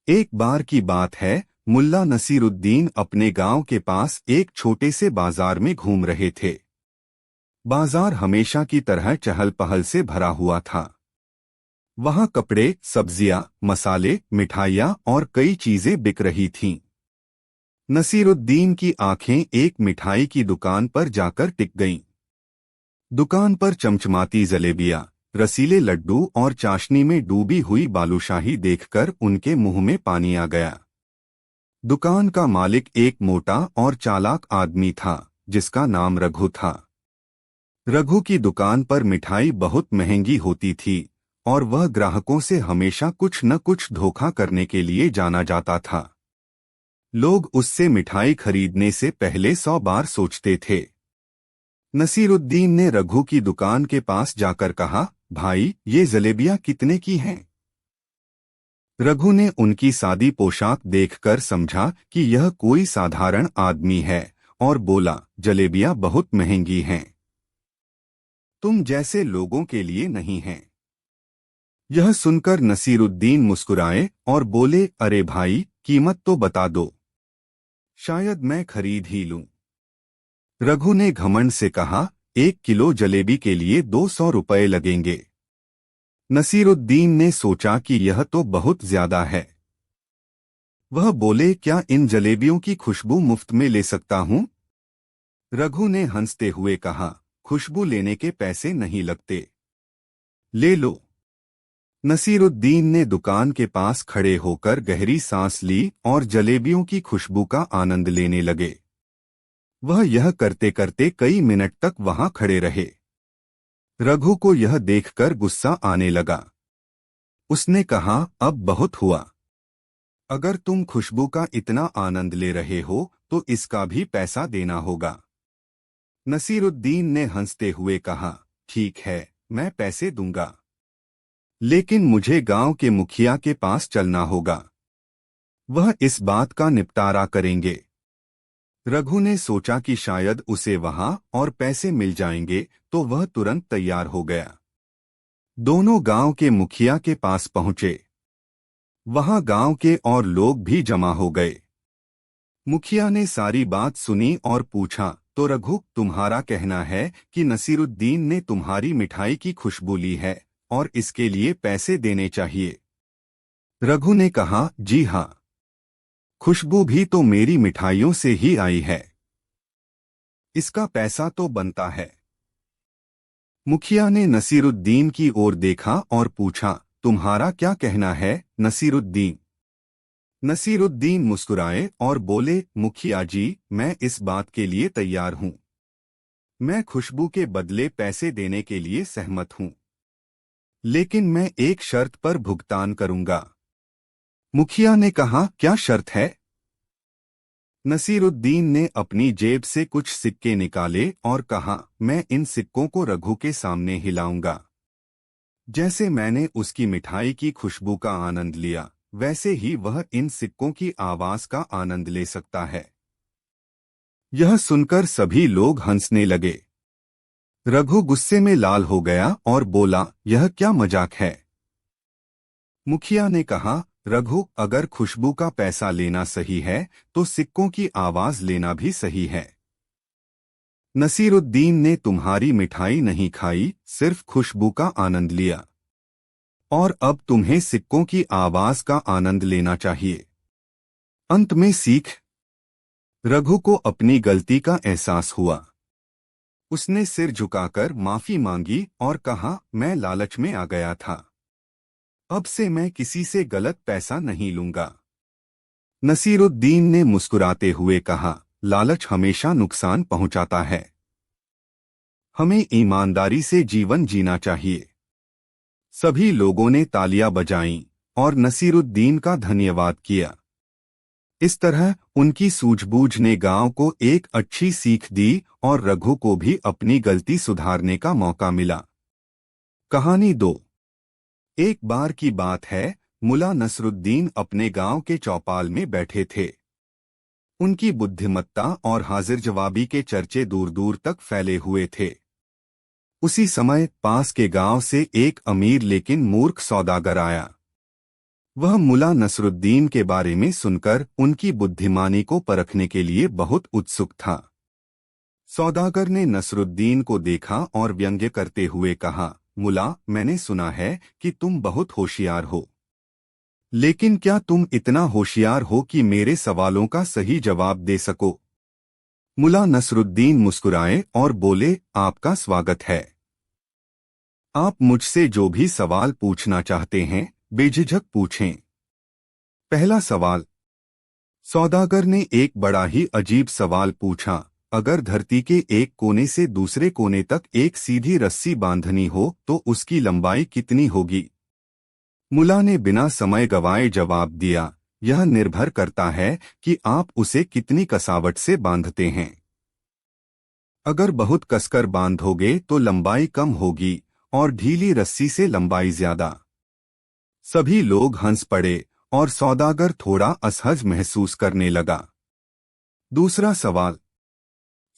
एक बार की बात है, मुल्ला नसीरुद्दीन अपने गांव के पास एक छोटे से बाजार में घूम रहे थे। बाजार हमेशा की तरह चहल पहल से भरा हुआ था। वहां कपड़े, सब्जियां, मसाले, मिठाइयां और कई चीजें बिक रही थीं। नसीरुद्दीन की आंखें एक मिठाई की दुकान पर जाकर टिक गईं। दुकान पर चमचमाती जलेबियां, रसीले लड्डू और चाशनी में डूबी हुई बालूशाही देखकर उनके मुंह में पानी आ गया। दुकान का मालिक एक मोटा और चालाक आदमी था, जिसका नाम रघु था। रघु की दुकान पर मिठाई बहुत महंगी होती थी और वह ग्राहकों से हमेशा कुछ न कुछ धोखा करने के लिए जाना जाता था। लोग उससे मिठाई खरीदने से पहले 100 बार सोचते थे। नसीरुद्दीन ने रघु की दुकान के पास जाकर कहा, भाई, ये जलेबियां कितने की हैं? रघु ने उनकी सादी पोशाक देखकर समझा कि यह कोई साधारण आदमी है और बोला, जलेबियां बहुत महंगी हैं। तुम जैसे लोगों के लिए नहीं हैं। यह सुनकर नसीरुद्दीन मुस्कुराए और बोले, अरे भाई, कीमत तो बता दो, शायद मैं खरीद ही लूं। रघु ने घमंड से कहा, 1 किलो जलेबी के लिए 200 रुपए लगेंगे। नसीरुद्दीन ने सोचा कि यह तो बहुत ज्यादा है। वह बोले, क्या इन जलेबियों की खुशबू मुफ्त में ले सकता हूं? रघु ने हंसते हुए कहा, खुशबू लेने के पैसे नहीं लगते, ले लो। नसीरुद्दीन ने दुकान के पास खड़े होकर गहरी सांस ली और जलेबियों की खुशबू का आनंद लेने लगे। वह यह करते करते कई मिनट तक वहां खड़े रहे। रघु को यह देखकर गुस्सा आने लगा। उसने कहा, अब बहुत हुआ। अगर तुम खुशबू का इतना आनंद ले रहे हो तो इसका भी पैसा देना होगा। नसीरुद्दीन ने हंसते हुए कहा, ठीक है, मैं पैसे दूंगा, लेकिन मुझे गांव के मुखिया के पास चलना होगा। वह इस बात का निपटारा करेंगे। रघु ने सोचा कि शायद उसे वहां और पैसे मिल जाएंगे, तो वह तुरंत तैयार हो गया। दोनों गांव के मुखिया के पास पहुंचे। वहां गांव के और लोग भी जमा हो गए। मुखिया ने सारी बात सुनी और पूछा, तो रघु, तुम्हारा कहना है कि नसीरुद्दीन ने तुम्हारी मिठाई की खुशबू ली है और इसके लिए पैसे देने चाहिए? रघु ने कहा, जी हाँ, खुशबू भी तो मेरी मिठाइयों से ही आई है, इसका पैसा तो बनता है। मुखिया ने नसीरुद्दीन की ओर देखा और पूछा, तुम्हारा क्या कहना है, नसीरुद्दीन? नसीरुद्दीन मुस्कुराए और बोले, मुखिया जी, मैं इस बात के लिए तैयार हूं। मैं खुशबू के बदले पैसे देने के लिए सहमत हूं, लेकिन मैं एक शर्त पर भुगतान करूंगा। मुखिया ने कहा, क्या शर्त है? नसीरुद्दीन ने अपनी जेब से कुछ सिक्के निकाले और कहा, मैं इन सिक्कों को रघु के सामने हिलाऊंगा। जैसे मैंने उसकी मिठाई की खुशबू का आनंद लिया, वैसे ही वह इन सिक्कों की आवाज का आनंद ले सकता है। यह सुनकर सभी लोग हंसने लगे। रघु गुस्से में लाल हो गया और बोला, यह क्या मजाक है? मुखिया ने कहा, रघु, अगर खुशबू का पैसा लेना सही है तो सिक्कों की आवाज लेना भी सही है। नसीरुद्दीन ने तुम्हारी मिठाई नहीं खाई, सिर्फ खुशबू का आनंद लिया, और अब तुम्हें सिक्कों की आवाज का आनंद लेना चाहिए। अंत में सीख। रघु को अपनी गलती का एहसास हुआ। उसने सिर झुकाकर माफी मांगी और कहा, मैं लालच में आ गया था, अब से मैं किसी से गलत पैसा नहीं लूंगा। नसीरुद्दीन ने मुस्कुराते हुए कहा, लालच हमेशा नुकसान पहुंचाता है, हमें ईमानदारी से जीवन जीना चाहिए। सभी लोगों ने तालियां बजाईं और नसीरुद्दीन का धन्यवाद किया। इस तरह उनकी सूझबूझ ने गांव को एक अच्छी सीख दी और रघु को भी अपनी गलती सुधारने का मौका मिला। कहानी 2। एक बार की बात है, मुल्ला नसरुद्दीन अपने गांव के चौपाल में बैठे थे। उनकी बुद्धिमत्ता और हाजिर जवाबी के चर्चे दूर दूर तक फैले हुए थे। उसी समय पास के गांव से एक अमीर लेकिन मूर्ख सौदागर आया। वह मुला नसरुद्दीन के बारे में सुनकर उनकी बुद्धिमानी को परखने के लिए बहुत उत्सुक था। सौदागर ने नसरुद्दीन को देखा और व्यंग्य करते हुए कहा, मुला, मैंने सुना है कि तुम बहुत होशियार हो, लेकिन क्या तुम इतना होशियार हो कि मेरे सवालों का सही जवाब दे सको? मुला नसरुद्दीन मुस्कुराए और बोले, आपका स्वागत है। आप मुझसे जो भी सवाल पूछना चाहते हैं बेझिझक पूछें। पहला सवाल। सौदागर ने एक बड़ा ही अजीब सवाल पूछा, अगर धरती के एक कोने से दूसरे कोने तक एक सीधी रस्सी बांधनी हो तो उसकी लंबाई कितनी होगी? मुला ने बिना समय गवाए जवाब दिया, यह निर्भर करता है कि आप उसे कितनी कसावट से बांधते हैं। अगर बहुत कसकर बांधोगे तो लंबाई कम होगी और ढीली रस्सी से लंबाई ज्यादा। सभी लोग हंस पड़े और सौदागर थोड़ा असहज महसूस करने लगा। दूसरा सवाल।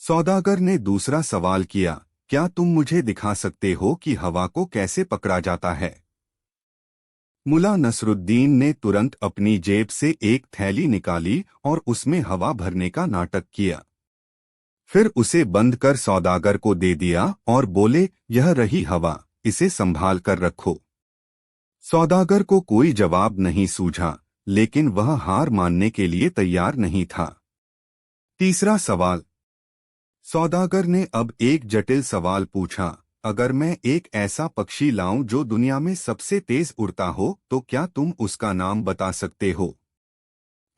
सौदागर ने दूसरा सवाल किया, क्या तुम मुझे दिखा सकते हो कि हवा को कैसे पकड़ा जाता है? मुला नसरुद्दीन ने तुरंत अपनी जेब से एक थैली निकाली और उसमें हवा भरने का नाटक किया। फिर उसे बंद कर सौदागर को दे दिया और बोले, यह रही हवा, इसे संभाल कर रखो। सौदागर को कोई जवाब नहीं सूझा, लेकिन वह हार मानने के लिए तैयार नहीं था। तीसरा सवाल। सौदागर ने अब एक जटिल सवाल पूछा, अगर मैं एक ऐसा पक्षी लाऊं जो दुनिया में सबसे तेज उड़ता हो तो क्या तुम उसका नाम बता सकते हो?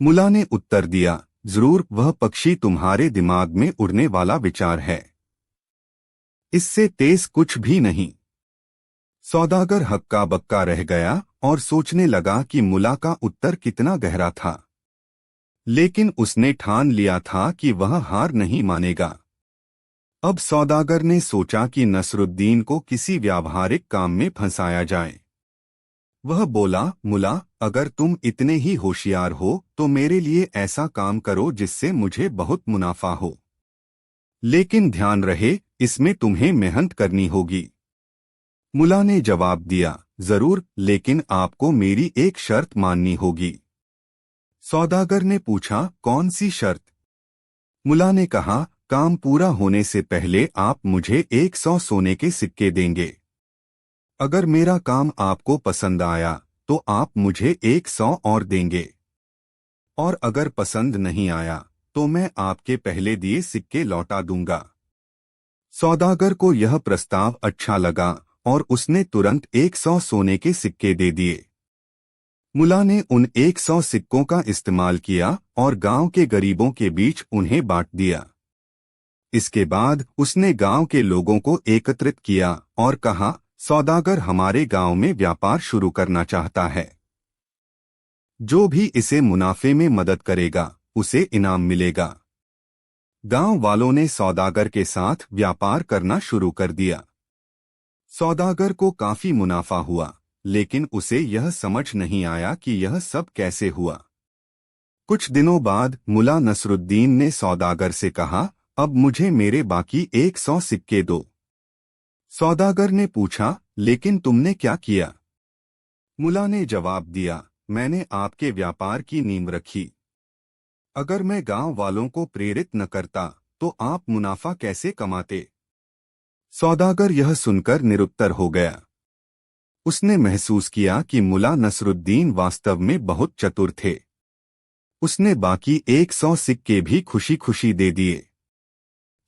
मुला ने उत्तर दिया, जरूर, वह पक्षी तुम्हारे दिमाग में उड़ने वाला विचार है। इससे तेज कुछ भी नहीं। सौदागर हक्का बक्का रह गया और सोचने लगा कि मुला का उत्तर कितना गहरा था, लेकिन उसने ठान लिया था कि वह हार नहीं मानेगा। अब सौदागर ने सोचा कि नसरुद्दीन को किसी व्यावहारिक काम में फंसाया जाए। वह बोला, मुला, अगर तुम इतने ही होशियार हो तो मेरे लिए ऐसा काम करो जिससे मुझे बहुत मुनाफा हो, लेकिन ध्यान रहे इसमें तुम्हें मेहनत करनी होगी। मुला ने जवाब दिया, जरूर, लेकिन आपको मेरी एक शर्त माननी होगी। सौदागर ने पूछा, कौन सी शर्त? मुला ने कहा, काम पूरा होने से पहले आप मुझे 100 सोने के सिक्के देंगे। अगर मेरा काम आपको पसंद आया तो आप मुझे 100 और देंगे, और अगर पसंद नहीं आया तो मैं आपके पहले दिए सिक्के लौटा दूंगा। सौदागर को यह प्रस्ताव अच्छा लगा और उसने तुरंत 100 सोने के सिक्के दे दिए। मुला ने उन 100 सिक्कों का इस्तेमाल किया और गांव के गरीबों के बीच उन्हें बांट दिया। इसके बाद उसने गांव के लोगों को एकत्रित किया और कहा, सौदागर हमारे गांव में व्यापार शुरू करना चाहता है। जो भी इसे मुनाफे में मदद करेगा उसे इनाम मिलेगा। गांव वालों ने सौदागर के साथ व्यापार करना शुरू कर दिया। सौदागर को काफी मुनाफा हुआ, लेकिन उसे यह समझ नहीं आया कि यह सब कैसे हुआ। कुछ दिनों बाद मुला नसरुद्दीन ने सौदागर से कहा, अब मुझे मेरे बाकी 100 सिक्के दो। सौदागर ने पूछा, लेकिन तुमने क्या किया? मुला ने जवाब दिया, मैंने आपके व्यापार की नींव रखी। अगर मैं गांव वालों को प्रेरित न करता तो आप मुनाफा कैसे कमाते? सौदागर यह सुनकर निरुत्तर हो गया। उसने महसूस किया कि मुला नसरुद्दीन वास्तव में बहुत चतुर थे। उसने बाकी 100 सिक्के भी खुशी खुशी दे दिए।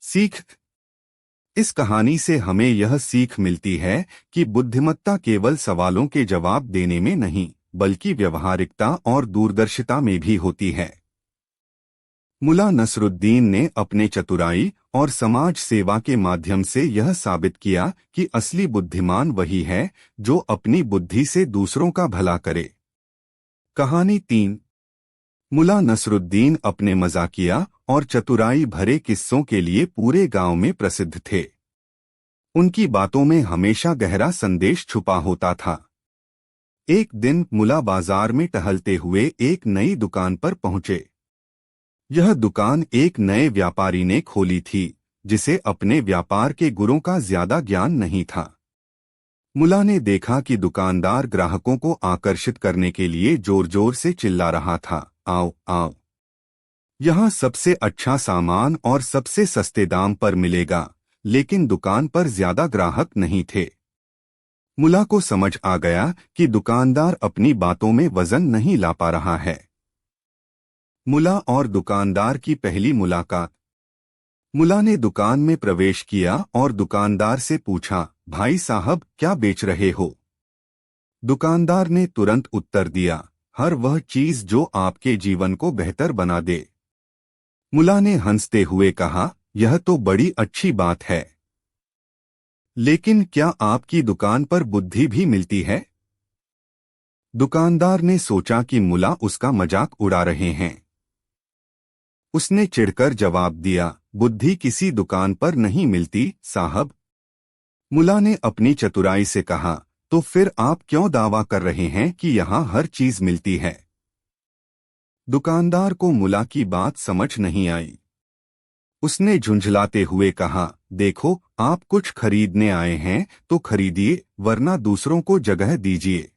सीख। इस कहानी से हमें यह सीख मिलती है कि बुद्धिमत्ता केवल सवालों के जवाब देने में नहीं, बल्कि व्यवहारिकता और दूरदर्शिता में भी होती है। मुला नसरुद्दीन ने अपने चतुराई और समाज सेवा के माध्यम से यह साबित किया कि असली बुद्धिमान वही है जो अपनी बुद्धि से दूसरों का भला करे। कहानी 3। मुला नसरुद्दीन अपने मजाकिया और चतुराई भरे किस्सों के लिए पूरे गांव में प्रसिद्ध थे। उनकी बातों में हमेशा गहरा संदेश छुपा होता था। एक दिन मुला बाजार में टहलते हुए एक नई दुकान पर पहुंचे। यह दुकान एक नए व्यापारी ने खोली थी, जिसे अपने व्यापार के गुरों का ज्यादा ज्ञान नहीं था। मुल्ला ने देखा कि दुकानदार ग्राहकों को आकर्षित करने के लिए जोर जोर से चिल्ला रहा था, आओ आओ, यहाँ सबसे अच्छा सामान और सबसे सस्ते दाम पर मिलेगा। लेकिन दुकान पर ज्यादा ग्राहक नहीं थे। मुल्ला को समझ आ गया कि दुकानदार अपनी बातों में वजन नहीं ला पा रहा है। मुल्ला और दुकानदार की पहली मुलाकात। मुल्ला ने दुकान में प्रवेश किया और दुकानदार से पूछा, भाई साहब क्या बेच रहे हो? दुकानदार ने तुरंत उत्तर दिया, हर वह चीज जो आपके जीवन को बेहतर बना दे। मुल्ला ने हंसते हुए कहा, यह तो बड़ी अच्छी बात है, लेकिन क्या आपकी दुकान पर बुद्धि भी मिलती है? दुकानदार ने सोचा कि मुल्ला उसका मजाक उड़ा रहे हैं। उसने चिढ़कर जवाब दिया, बुद्धि किसी दुकान पर नहीं मिलती साहब। मुल्ला ने अपनी चतुराई से कहा, तो फिर आप क्यों दावा कर रहे हैं कि यहाँ हर चीज मिलती है? दुकानदार को मुल्ला की बात समझ नहीं आई। उसने झुंझलाते हुए कहा, देखो आप कुछ खरीदने आए हैं तो खरीदिए, वरना दूसरों को जगह दीजिए।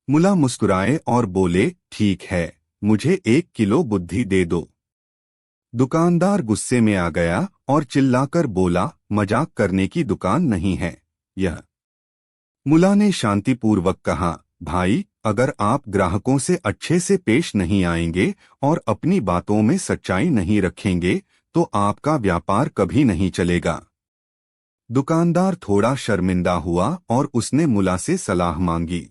मुल्ला मुस्कुराए और बोले, ठीक है, मुझे 1 किलो बुद्धि दे दो। दुकानदार गुस्से में आ गया और चिल्लाकर बोला, मजाक करने की दुकान नहीं है यह। मुल्ला ने शांतिपूर्वक कहा, भाई अगर आप ग्राहकों से अच्छे से पेश नहीं आएंगे और अपनी बातों में सच्चाई नहीं रखेंगे तो आपका व्यापार कभी नहीं चलेगा। दुकानदार थोड़ा शर्मिंदा हुआ और उसने मुल्ला से सलाह मांगी।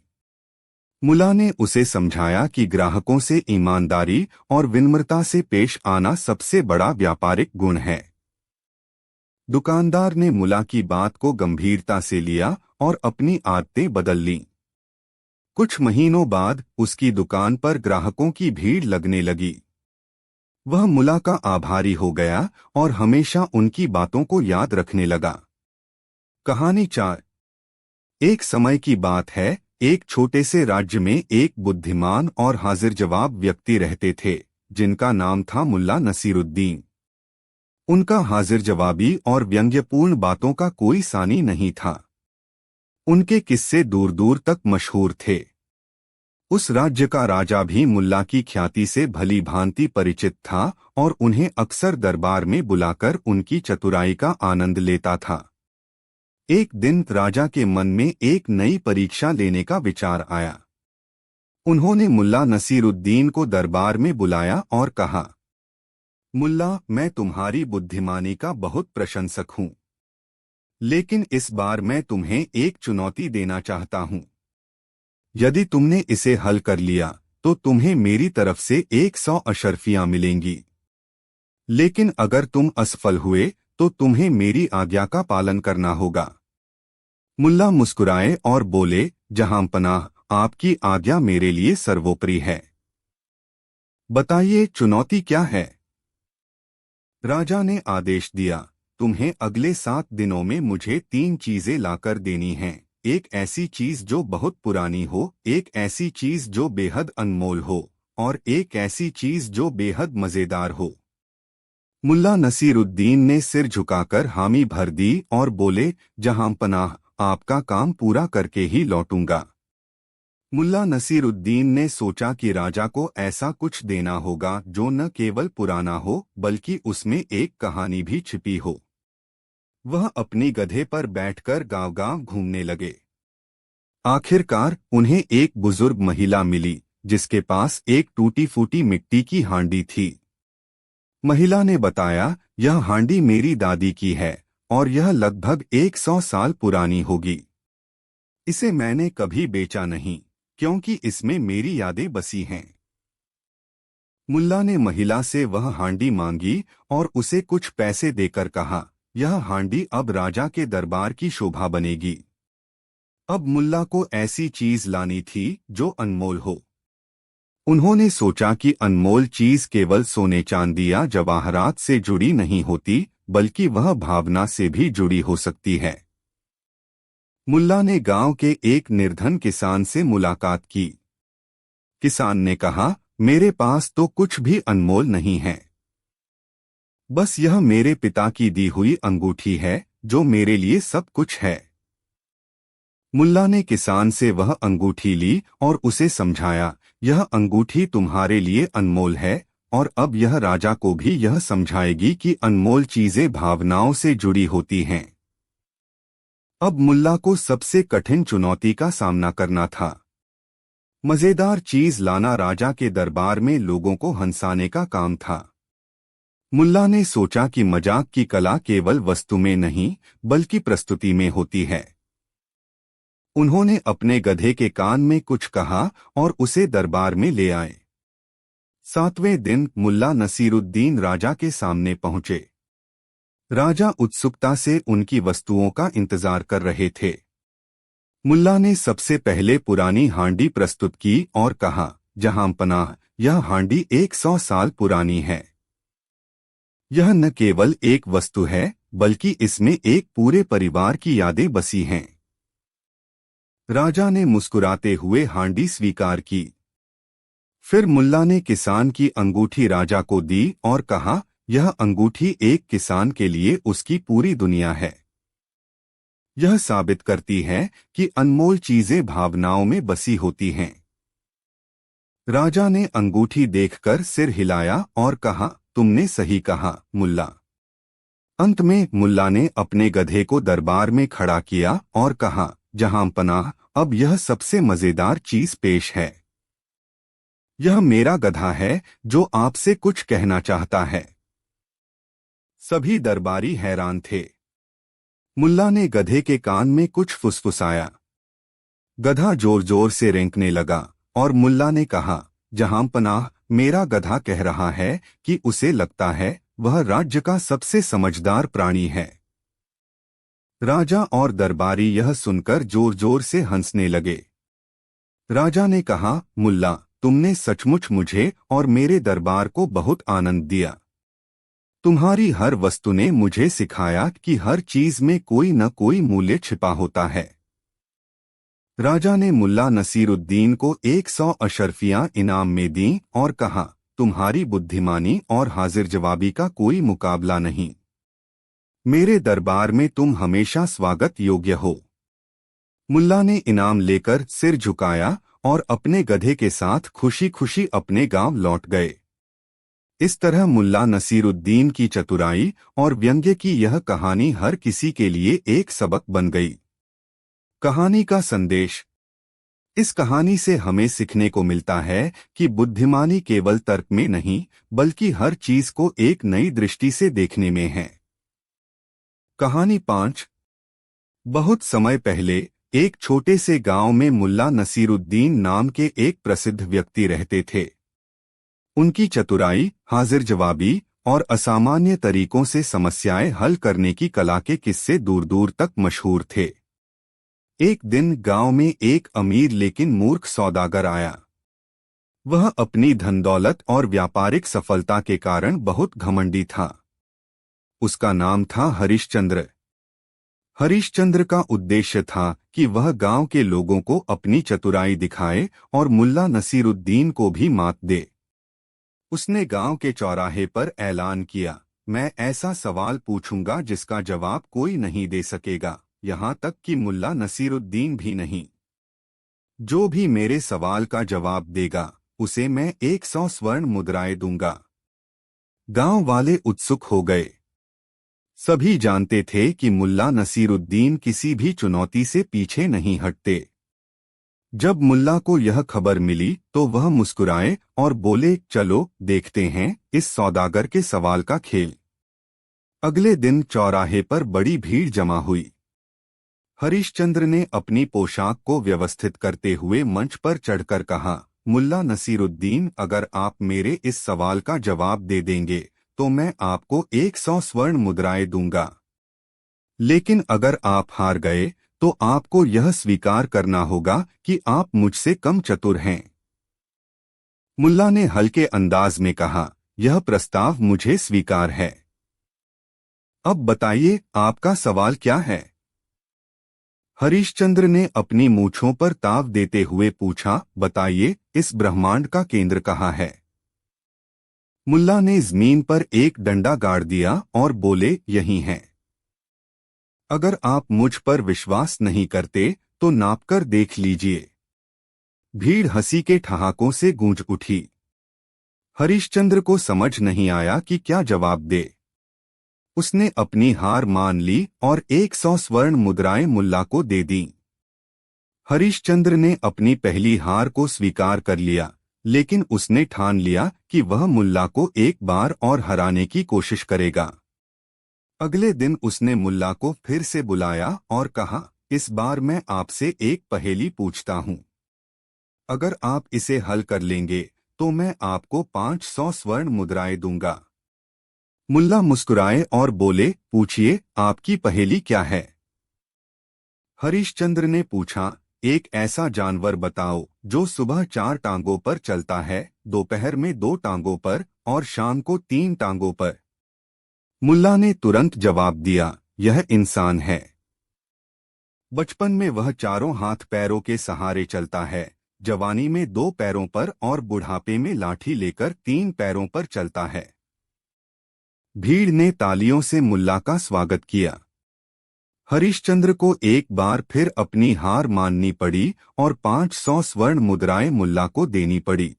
मुल्ला ने उसे समझाया कि ग्राहकों से ईमानदारी और विनम्रता से पेश आना सबसे बड़ा व्यापारिक गुण है। दुकानदार ने मुल्ला की बात को गंभीरता से लिया और अपनी आदतें बदल लीं। कुछ महीनों बाद उसकी दुकान पर ग्राहकों की भीड़ लगने लगी। वह मुल्ला का आभारी हो गया और हमेशा उनकी बातों को याद रखने लगा। कहानी 4। एक समय की बात है, एक छोटे से राज्य में एक बुद्धिमान और हाजिर जवाब व्यक्ति रहते थे, जिनका नाम था मुल्ला नसीरुद्दीन। उनका हाजिर जवाबी और व्यंग्यपूर्ण बातों का कोई सानी नहीं था। उनके किस्से दूर दूर तक मशहूर थे। उस राज्य का राजा भी मुल्ला की ख्याति से भली भांति परिचित था और उन्हें अक्सर दरबार में बुलाकर उनकी चतुराई का आनंद लेता था। एक दिन राजा के मन में एक नई परीक्षा लेने का विचार आया। उन्होंने मुल्ला नसीरुद्दीन को दरबार में बुलाया और कहा, मुल्ला, मैं तुम्हारी बुद्धिमानी का बहुत प्रशंसक हूँ, लेकिन इस बार मैं तुम्हें एक चुनौती देना चाहता हूँ। यदि तुमने इसे हल कर लिया तो तुम्हें मेरी तरफ से 100 अशर्फियां मिलेंगी, लेकिन अगर तुम असफल हुए तो तुम्हें मेरी आज्ञा का पालन करना होगा। मुल्ला मुस्कुराए और बोले, जहांपनाह, आपकी आज्ञा मेरे लिए सर्वोपरि है। बताइए चुनौती क्या है? राजा ने आदेश दिया, तुम्हें अगले 7 दिनों में मुझे 3 चीजें लाकर देनी हैं। एक ऐसी चीज जो बहुत पुरानी हो, एक ऐसी चीज जो बेहद अनमोल हो, और एक ऐसी चीज जो बेहद मजेदार हो। मुल्ला नसीरुद्दीन ने सिर झुकाकर हामी भर दी और बोले, जहांपनाह, आपका काम पूरा करके ही लौटूंगा। मुल्ला नसीरुद्दीन ने सोचा कि राजा को ऐसा कुछ देना होगा जो न केवल पुराना हो बल्कि उसमें एक कहानी भी छिपी हो। वह अपनी गधे पर बैठकर गांव-गांव घूमने लगे। आखिरकार उन्हें एक बुजुर्ग महिला मिली जिसके पास एक टूटी फूटी मिट्टी की हांडी थी। महिला ने बताया, यह हांडी मेरी दादी की है और यह लगभग 100 साल पुरानी होगी। इसे मैंने कभी बेचा नहीं क्योंकि इसमें मेरी यादें बसी हैं। मुल्ला ने महिला से वह हांडी मांगी और उसे कुछ पैसे देकर कहा, यह हांडी अब राजा के दरबार की शोभा बनेगी। अब मुल्ला को ऐसी चीज लानी थी जो अनमोल हो। उन्होंने सोचा कि अनमोल चीज केवल सोने चांदी या जवाहरात से जुड़ी नहीं होती बल्कि वह भावना से भी जुड़ी हो सकती है। मुल्ला ने गांव के एक निर्धन किसान से मुलाकात की। किसान ने कहा, मेरे पास तो कुछ भी अनमोल नहीं है, बस यह मेरे पिता की दी हुई अंगूठी है जो मेरे लिए सब कुछ है। मुल्ला ने किसान से वह अंगूठी ली और उसे समझाया, यह अंगूठी तुम्हारे लिए अनमोल है, और अब यह राजा को भी यह समझाएगी कि अनमोल चीजें भावनाओं से जुड़ी होती हैं। अब मुल्ला को सबसे कठिन चुनौती का सामना करना था। मजेदार चीज लाना राजा के दरबार में लोगों को हंसाने का काम था। मुल्ला ने सोचा कि मजाक की कला केवल वस्तु में नहीं, बल्कि प्रस्तुति में होती है। उन्होंने अपने गधे के कान में कुछ कहा और उसे दरबार में ले आए। 7वें दिन मुल्ला नसीरुद्दीन राजा के सामने पहुंचे। राजा उत्सुकता से उनकी वस्तुओं का इंतजार कर रहे थे। मुल्ला ने सबसे पहले पुरानी हांडी प्रस्तुत की और कहा, जहांपनाह, यह हांडी 100 साल पुरानी है। यह न केवल एक वस्तु है, बल्कि इसमें एक पूरे परिवार की यादें बसी हैं। राजा ने मुस्कुराते हुए हांडी स्वीकार की। फिर मुल्ला ने किसान की अंगूठी राजा को दी और कहा, यह अंगूठी एक किसान के लिए उसकी पूरी दुनिया है। यह साबित करती है कि अनमोल चीजें भावनाओं में बसी होती हैं। राजा ने अंगूठी देखकर सिर हिलाया और कहा, तुमने सही कहा, मुल्ला। अंत में मुल्ला ने अपने गधे को दरबार में खड़ा किया और कहा, जहांपनाह, अब यह सबसे मजेदार चीज पेश है। यह मेरा गधा है जो आपसे कुछ कहना चाहता है। सभी दरबारी हैरान थे। मुल्ला ने गधे के कान में कुछ फुसफुसाया। गधा जोर जोर से रेंकने लगा और मुल्ला ने कहा, जहांपनाह, मेरा गधा कह रहा है कि उसे लगता है वह राज्य का सबसे समझदार प्राणी है। राजा और दरबारी यह सुनकर जोर जोर से हंसने लगे। राजा ने कहा, मुल्ला, तुमने सचमुच मुझे और मेरे दरबार को बहुत आनंद दिया। तुम्हारी हर वस्तु ने मुझे सिखाया कि हर चीज में कोई न कोई मूल्य छिपा होता है। राजा ने मुल्ला नसीरुद्दीन को 100 अशर्फियां इनाम में दीं और कहा, तुम्हारी बुद्धिमानी और हाजिर जवाबी का कोई मुकाबला नहीं। मेरे दरबार में तुम हमेशा स्वागत योग्य हो। मुल्ला ने इनाम लेकर सिर झुकाया और अपने गधे के साथ खुशी खुशी अपने गांव लौट गए। इस तरह मुल्ला नसीरुद्दीन की चतुराई और व्यंग्य की यह कहानी हर किसी के लिए एक सबक बन गई। कहानी का संदेश। इस कहानी से हमें सीखने को मिलता है कि बुद्धिमानी केवल तर्क में नहीं, बल्कि हर चीज को एक नई दृष्टि से देखने में है। कहानी 5। बहुत समय पहले एक छोटे से गांव में मुल्ला नसीरुद्दीन नाम के एक प्रसिद्ध व्यक्ति रहते थे। उनकी चतुराई, हाजिर जवाबी और असामान्य तरीकों से समस्याएं हल करने की कला के किस्से दूर दूर तक मशहूर थे। एक दिन गांव में एक अमीर लेकिन मूर्ख सौदागर आया। वह अपनी धन दौलत और व्यापारिक सफलता के कारण बहुत घमंडी था। उसका नाम था हरिश्चंद्र। हरिश्चंद्र का उद्देश्य था कि वह गांव के लोगों को अपनी चतुराई दिखाए और मुल्ला नसीरुद्दीन को भी मात दे। उसने गांव के चौराहे पर ऐलान किया, मैं ऐसा सवाल पूछूंगा जिसका जवाब कोई नहीं दे सकेगा, यहाँ तक कि मुल्ला नसीरुद्दीन भी नहीं। जो भी मेरे सवाल का जवाब देगा, उसे मैं 100 स्वर्ण मुद्राएं दूंगा। गांव वाले उत्सुक हो गए। सभी जानते थे कि मुल्ला नसीरुद्दीन किसी भी चुनौती से पीछे नहीं हटते। जब मुल्ला को यह खबर मिली तो वह मुस्कुराए और बोले, चलो देखते हैं इस सौदागर के सवाल का खेल। अगले दिन चौराहे पर बड़ी भीड़ जमा हुई। हरिश्चंद्र ने अपनी पोशाक को व्यवस्थित करते हुए मंच पर चढ़कर कहा, मुल्ला नसीरुद्दीन, अगर आप मेरे इस सवाल का जवाब दे देंगे तो मैं आपको 100 स्वर्ण मुद्राएं दूंगा। लेकिन अगर आप हार गए तो आपको यह स्वीकार करना होगा कि आप मुझसे कम चतुर हैं। मुल्ला ने हल्के अंदाज में कहा, यह प्रस्ताव मुझे स्वीकार है। अब बताइए, आपका सवाल क्या है? हरिश्चंद्र ने अपनी मूंछों पर ताव देते हुए पूछा, बताइए, इस ब्रह्मांड का केंद्र कहाँ है? मुल्ला ने जमीन पर एक डंडा गाड़ दिया और बोले, यही है। अगर आप मुझ पर विश्वास नहीं करते तो नापकर देख लीजिए। भीड़ हंसी के ठहाकों से गूंज उठी। हरिश्चंद्र को समझ नहीं आया कि क्या जवाब दे। उसने अपनी हार मान ली और 100 स्वर्ण मुद्राएं मुल्ला को दे दी। हरिश्चंद्र ने अपनी पहली हार को स्वीकार कर लिया, लेकिन उसने ठान लिया कि वह मुल्ला को एक बार और हराने की कोशिश करेगा। अगले दिन उसने मुल्ला को फिर से बुलाया और कहा, इस बार मैं आपसे एक पहेली पूछता हूँ। अगर आप इसे हल कर लेंगे तो मैं आपको 500 स्वर्ण मुद्राएं दूंगा। मुल्ला मुस्कुराए और बोले, पूछिए, आपकी पहेली क्या है? हरिश्चंद्र ने पूछा, एक ऐसा जानवर बताओ जो सुबह 4 टांगों पर चलता है, दोपहर में 2 टांगों पर और शाम को 3 टांगों पर। मुल्ला ने तुरंत जवाब दिया, यह इंसान है। बचपन में वह चारों हाथ पैरों के सहारे चलता है, जवानी में 2 पैरों पर और बुढ़ापे में लाठी लेकर 3 पैरों पर चलता है। भीड़ ने तालियों से मुल्ला का स्वागत किया। हरिश्चंद्र को एक बार फिर अपनी हार माननी पड़ी और 500 स्वर्ण मुद्राएं मुल्ला को देनी पड़ी।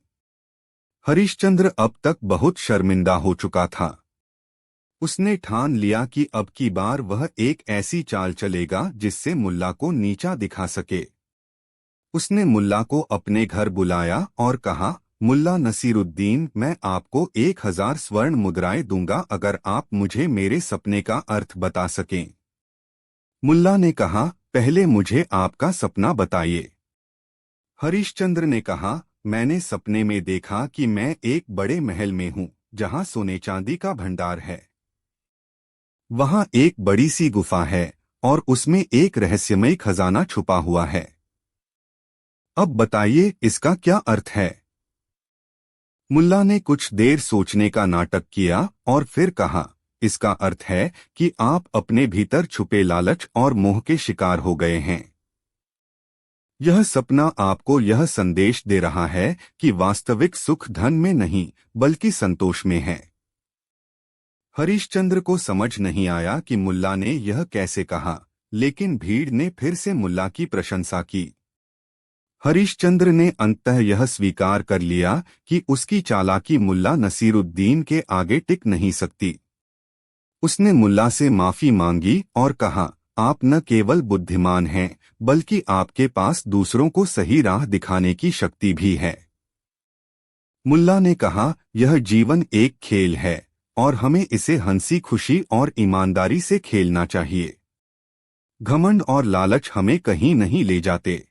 हरिश्चंद्र अब तक बहुत शर्मिंदा हो चुका था। उसने ठान लिया कि अब की बार वह एक ऐसी चाल चलेगा जिससे मुल्ला को नीचा दिखा सके। उसने मुल्ला को अपने घर बुलाया और कहा, मुल्ला नसीरुद्दीन, मैं आपको 1000 स्वर्ण मुद्राएं दूंगा अगर आप मुझे मेरे सपने का अर्थ बता सकें। मुल्ला ने कहा, पहले मुझे आपका सपना बताइए। हरिश्चंद्र ने कहा, मैंने सपने में देखा कि मैं एक बड़े महल में हूँ जहाँ सोने चांदी का भंडार है। वहाँ एक बड़ी सी गुफा है और उसमें एक रहस्यमय खजाना छुपा हुआ है। अब बताइए, इसका क्या अर्थ है? मुल्ला ने कुछ देर सोचने का नाटक किया और फिर कहा, इसका अर्थ है कि आप अपने भीतर छुपे लालच और मोह के शिकार हो गए हैं। यह सपना आपको यह संदेश दे रहा है कि वास्तविक सुख धन में नहीं बल्कि संतोष में है। हरिश्चंद्र को समझ नहीं आया कि मुल्ला ने यह कैसे कहा, लेकिन भीड़ ने फिर से मुल्ला की प्रशंसा की। हरिश्चंद्र ने अंततः यह स्वीकार कर लिया कि उसकी चालाकी मुल्ला नसीरुद्दीन के आगे टिक नहीं सकती। उसने मुल्ला से माफी मांगी और कहा, आप न केवल बुद्धिमान हैं बल्कि आपके पास दूसरों को सही राह दिखाने की शक्ति भी है। मुल्ला ने कहा, यह जीवन एक खेल है और हमें इसे हंसी खुशी और ईमानदारी से खेलना चाहिए। घमंड और लालच हमें कहीं नहीं ले जाते।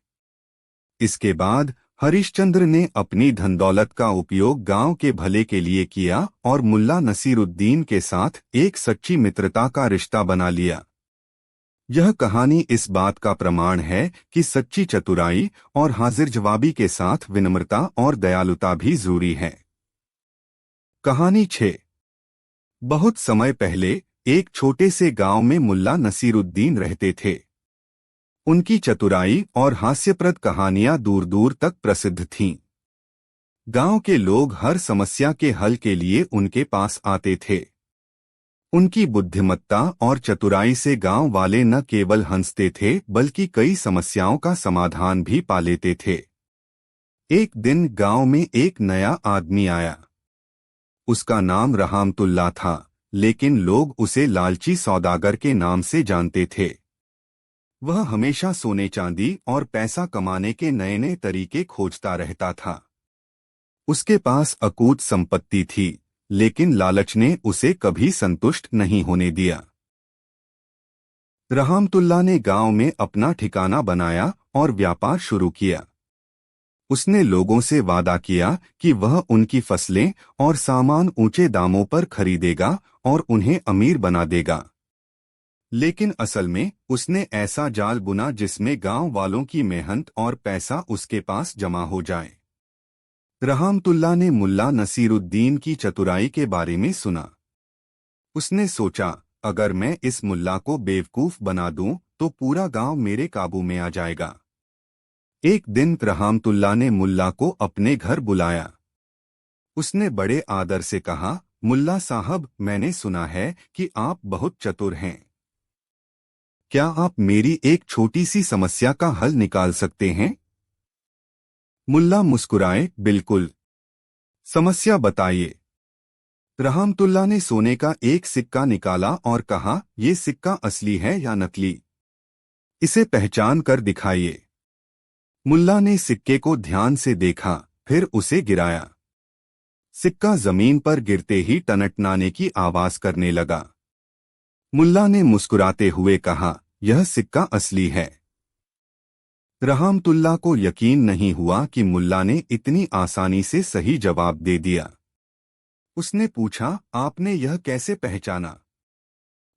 इसके बाद हरिश्चंद्र ने अपनी धनदौलत का उपयोग गांव के भले के लिए किया और मुल्ला नसीरुद्दीन के साथ एक सच्ची मित्रता का रिश्ता बना लिया। यह कहानी इस बात का प्रमाण है कि सच्ची चतुराई और हाजिर जवाबी के साथ विनम्रता और दयालुता भी जरूरी है। कहानी 6। बहुत समय पहले एक छोटे से गांव में मुल्ला नसीरुद्दीन रहते थे। उनकी चतुराई और हास्यप्रद कहानियां दूर दूर तक प्रसिद्ध थीं। गांव के लोग हर समस्या के हल के लिए उनके पास आते थे। उनकी बुद्धिमत्ता और चतुराई से गांव वाले न केवल हंसते थे बल्कि कई समस्याओं का समाधान भी पा लेते थे। एक दिन गांव में एक नया आदमी आया। उसका नाम रहमतुल्लाह था, लेकिन लोग उसे लालची सौदागर के नाम से जानते थे। वह हमेशा सोने चांदी और पैसा कमाने के नए नए तरीके खोजता रहता था। उसके पास अकूत संपत्ति थी, लेकिन लालच ने उसे कभी संतुष्ट नहीं होने दिया। रहमतुल्लाह ने गांव में अपना ठिकाना बनाया और व्यापार शुरू किया। उसने लोगों से वादा किया कि वह उनकी फसलें और सामान ऊंचे दामों पर खरीदेगा और उन्हें अमीर बना देगा। लेकिन असल में उसने ऐसा जाल बुना जिसमें गांव वालों की मेहनत और पैसा उसके पास जमा हो जाए। रहमतुल्लाह ने मुल्ला नसीरुद्दीन की चतुराई के बारे में सुना। उसने सोचा, अगर मैं इस मुल्ला को बेवकूफ बना दूं तो पूरा गांव मेरे काबू में आ जाएगा। एक दिन रहमतुल्लाह ने मुल्ला को अपने घर बुलाया। उसने बड़े आदर से कहा, मुल्ला साहब, मैंने सुना है कि आप बहुत चतुर हैं। क्या आप मेरी एक छोटी सी समस्या का हल निकाल सकते हैं? मुल्ला मुस्कुराए, बिल्कुल। समस्या बताइए। रहमतुल्लाह ने सोने का एक सिक्का निकाला और कहा, ये सिक्का असली है या नकली? इसे पहचान कर दिखाइए। मुल्ला ने सिक्के को ध्यान से देखा, फिर उसे गिराया। सिक्का जमीन पर गिरते ही टनटनाने की आवाज करने लगा। मुल्ला ने मुस्कुराते हुए कहा, यह सिक्का असली है। रहमतुल्लाह को यकीन नहीं हुआ कि मुल्ला ने इतनी आसानी से सही जवाब दे दिया। उसने पूछा, आपने यह कैसे पहचाना?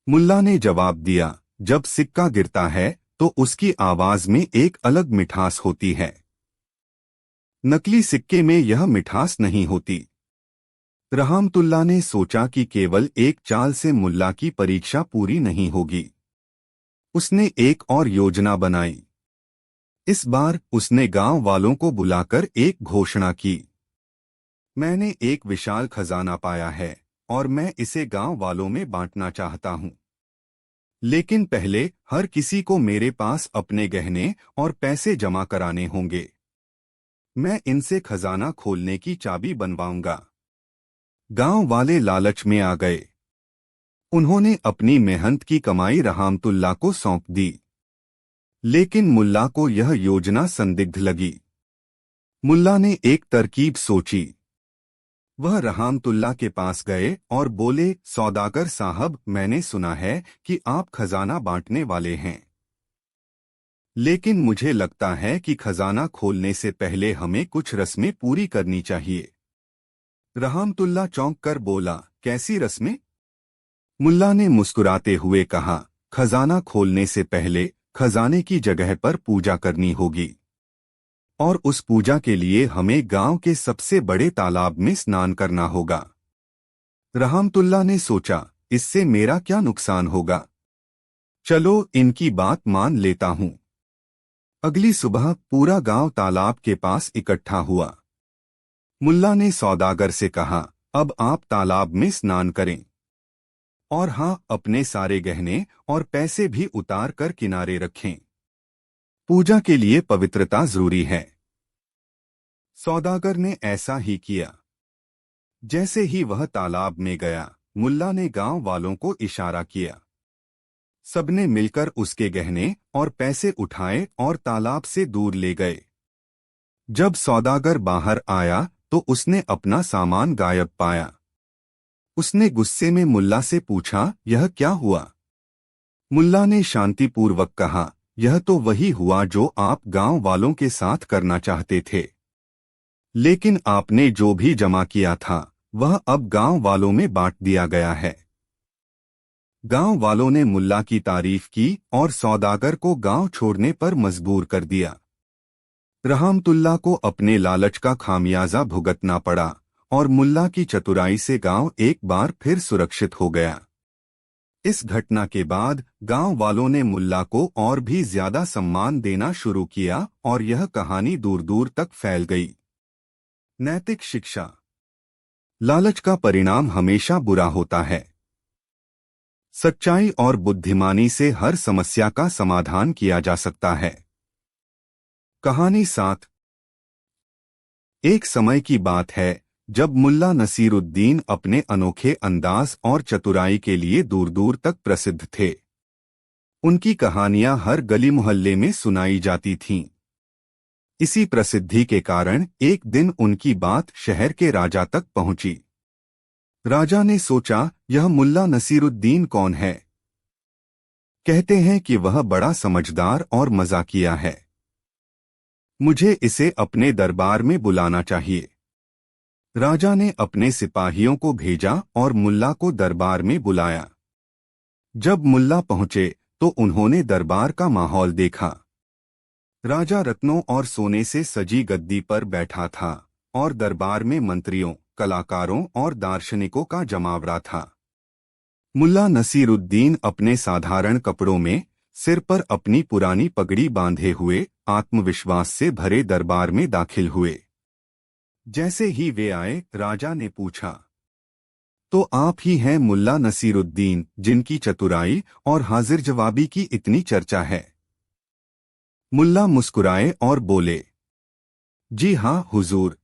मुल्ला ने जवाब दिया, जब सिक्का गिरता है तो उसकी आवाज में एक अलग मिठास होती है। नकली सिक्के में यह मिठास नहीं होती। रहमतुल्लाह ने सोचा कि केवल एक चाल से मुल्ला की परीक्षा पूरी नहीं होगी। उसने एक और योजना बनाई। इस बार उसने गांव वालों को बुलाकर एक घोषणा की। मैंने एक विशाल खजाना पाया है और मैं इसे गांव वालों में बांटना चाहता हूं। लेकिन पहले हर किसी को मेरे पास अपने गहने और पैसे जमा कराने होंगे। मैं इनसे खजाना खोलने की चाबी बनवाऊंगा। गांव वाले लालच में आ गए। उन्होंने अपनी मेहनत की कमाई रहमतुल्लाह को सौंप दी। लेकिन मुल्ला को यह योजना संदिग्ध लगी। मुल्ला ने एक तरकीब सोची। वह रहमतुल्लाह के पास गए और बोले, सौदागर साहब, मैंने सुना है कि आप खजाना बांटने वाले हैं। लेकिन मुझे लगता है कि खजाना खोलने से पहले हमें कुछ रस्में पूरी करनी चाहिए। रहमतुल्लाह चौंक कर बोला, कैसी रस्में? मुल्ला ने मुस्कुराते हुए कहा, खजाना खोलने से पहले खजाने की जगह पर पूजा करनी होगी। और उस पूजा के लिए हमें गांव के सबसे बड़े तालाब में स्नान करना होगा। रहमतुल्लाह ने सोचा, इससे मेरा क्या नुकसान होगा? चलो इनकी बात मान लेता हूं। अगली सुबह पूरा गांव तालाब के पास इकट्ठा हुआ। मुल्ला ने सौदागर से कहा, अब आप तालाब में स्नान करें। और हाँ, अपने सारे गहने और पैसे भी उतार कर किनारे रखें। पूजा के लिए पवित्रता जरूरी है। सौदागर ने ऐसा ही किया। जैसे ही वह तालाब में गया, मुल्ला ने गांव वालों को इशारा किया। सबने मिलकर उसके गहने और पैसे उठाए और तालाब से दूर ले गए। जब सौदागर बाहर आया तो उसने अपना सामान गायब पाया। उसने गुस्से में मुल्ला से पूछा, यह क्या हुआ? मुल्ला ने शांतिपूर्वक कहा, यह तो वही हुआ जो आप गांव वालों के साथ करना चाहते थे। लेकिन आपने जो भी जमा किया था वह अब गांव वालों में बांट दिया गया है। गांव वालों ने मुल्ला की तारीफ की और सौदागर को गांव छोड़ने पर मजबूर कर दिया। रहमतुल्लाह को अपने लालच का खामियाजा भुगतना पड़ा और मुल्ला की चतुराई से गांव एक बार फिर सुरक्षित हो गया। इस घटना के बाद गांव वालों ने मुल्ला को और भी ज्यादा सम्मान देना शुरू किया और यह कहानी दूर दूर तक फैल गई। नैतिक शिक्षा। लालच का परिणाम हमेशा बुरा होता है। सच्चाई और बुद्धिमानी से हर समस्या का समाधान किया जा सकता है। कहानी 7। एक समय की बात है जब मुल्ला नसीरुद्दीन अपने अनोखे अंदाज और चतुराई के लिए दूर दूर तक प्रसिद्ध थे। उनकी कहानियां हर गली मोहल्ले में सुनाई जाती थीं। इसी प्रसिद्धि के कारण एक दिन उनकी बात शहर के राजा तक पहुंची। राजा ने सोचा, यह मुल्ला नसीरुद्दीन कौन है? कहते हैं कि वह बड़ा समझदार और मजाकिया है। मुझे इसे अपने दरबार में बुलाना चाहिए। राजा ने अपने सिपाहियों को भेजा और मुल्ला को दरबार में बुलाया। जब मुल्ला पहुंचे तो उन्होंने दरबार का माहौल देखा। राजा रत्नों और सोने से सजी गद्दी पर बैठा था और दरबार में मंत्रियों, कलाकारों और दार्शनिकों का जमावड़ा था। मुल्ला नसीरुद्दीन अपने साधारण कपड़ों में, सिर पर अपनी पुरानी पगड़ी बांधे हुए, आत्मविश्वास से भरे दरबार में दाखिल हुए। जैसे ही वे आए, राजा ने पूछा, तो आप ही हैं मुल्ला नसीरुद्दीन, जिनकी चतुराई और हाजिर जवाबी की इतनी चर्चा है। मुल्ला मुस्कुराए और बोले, जी हाँ हुजूर,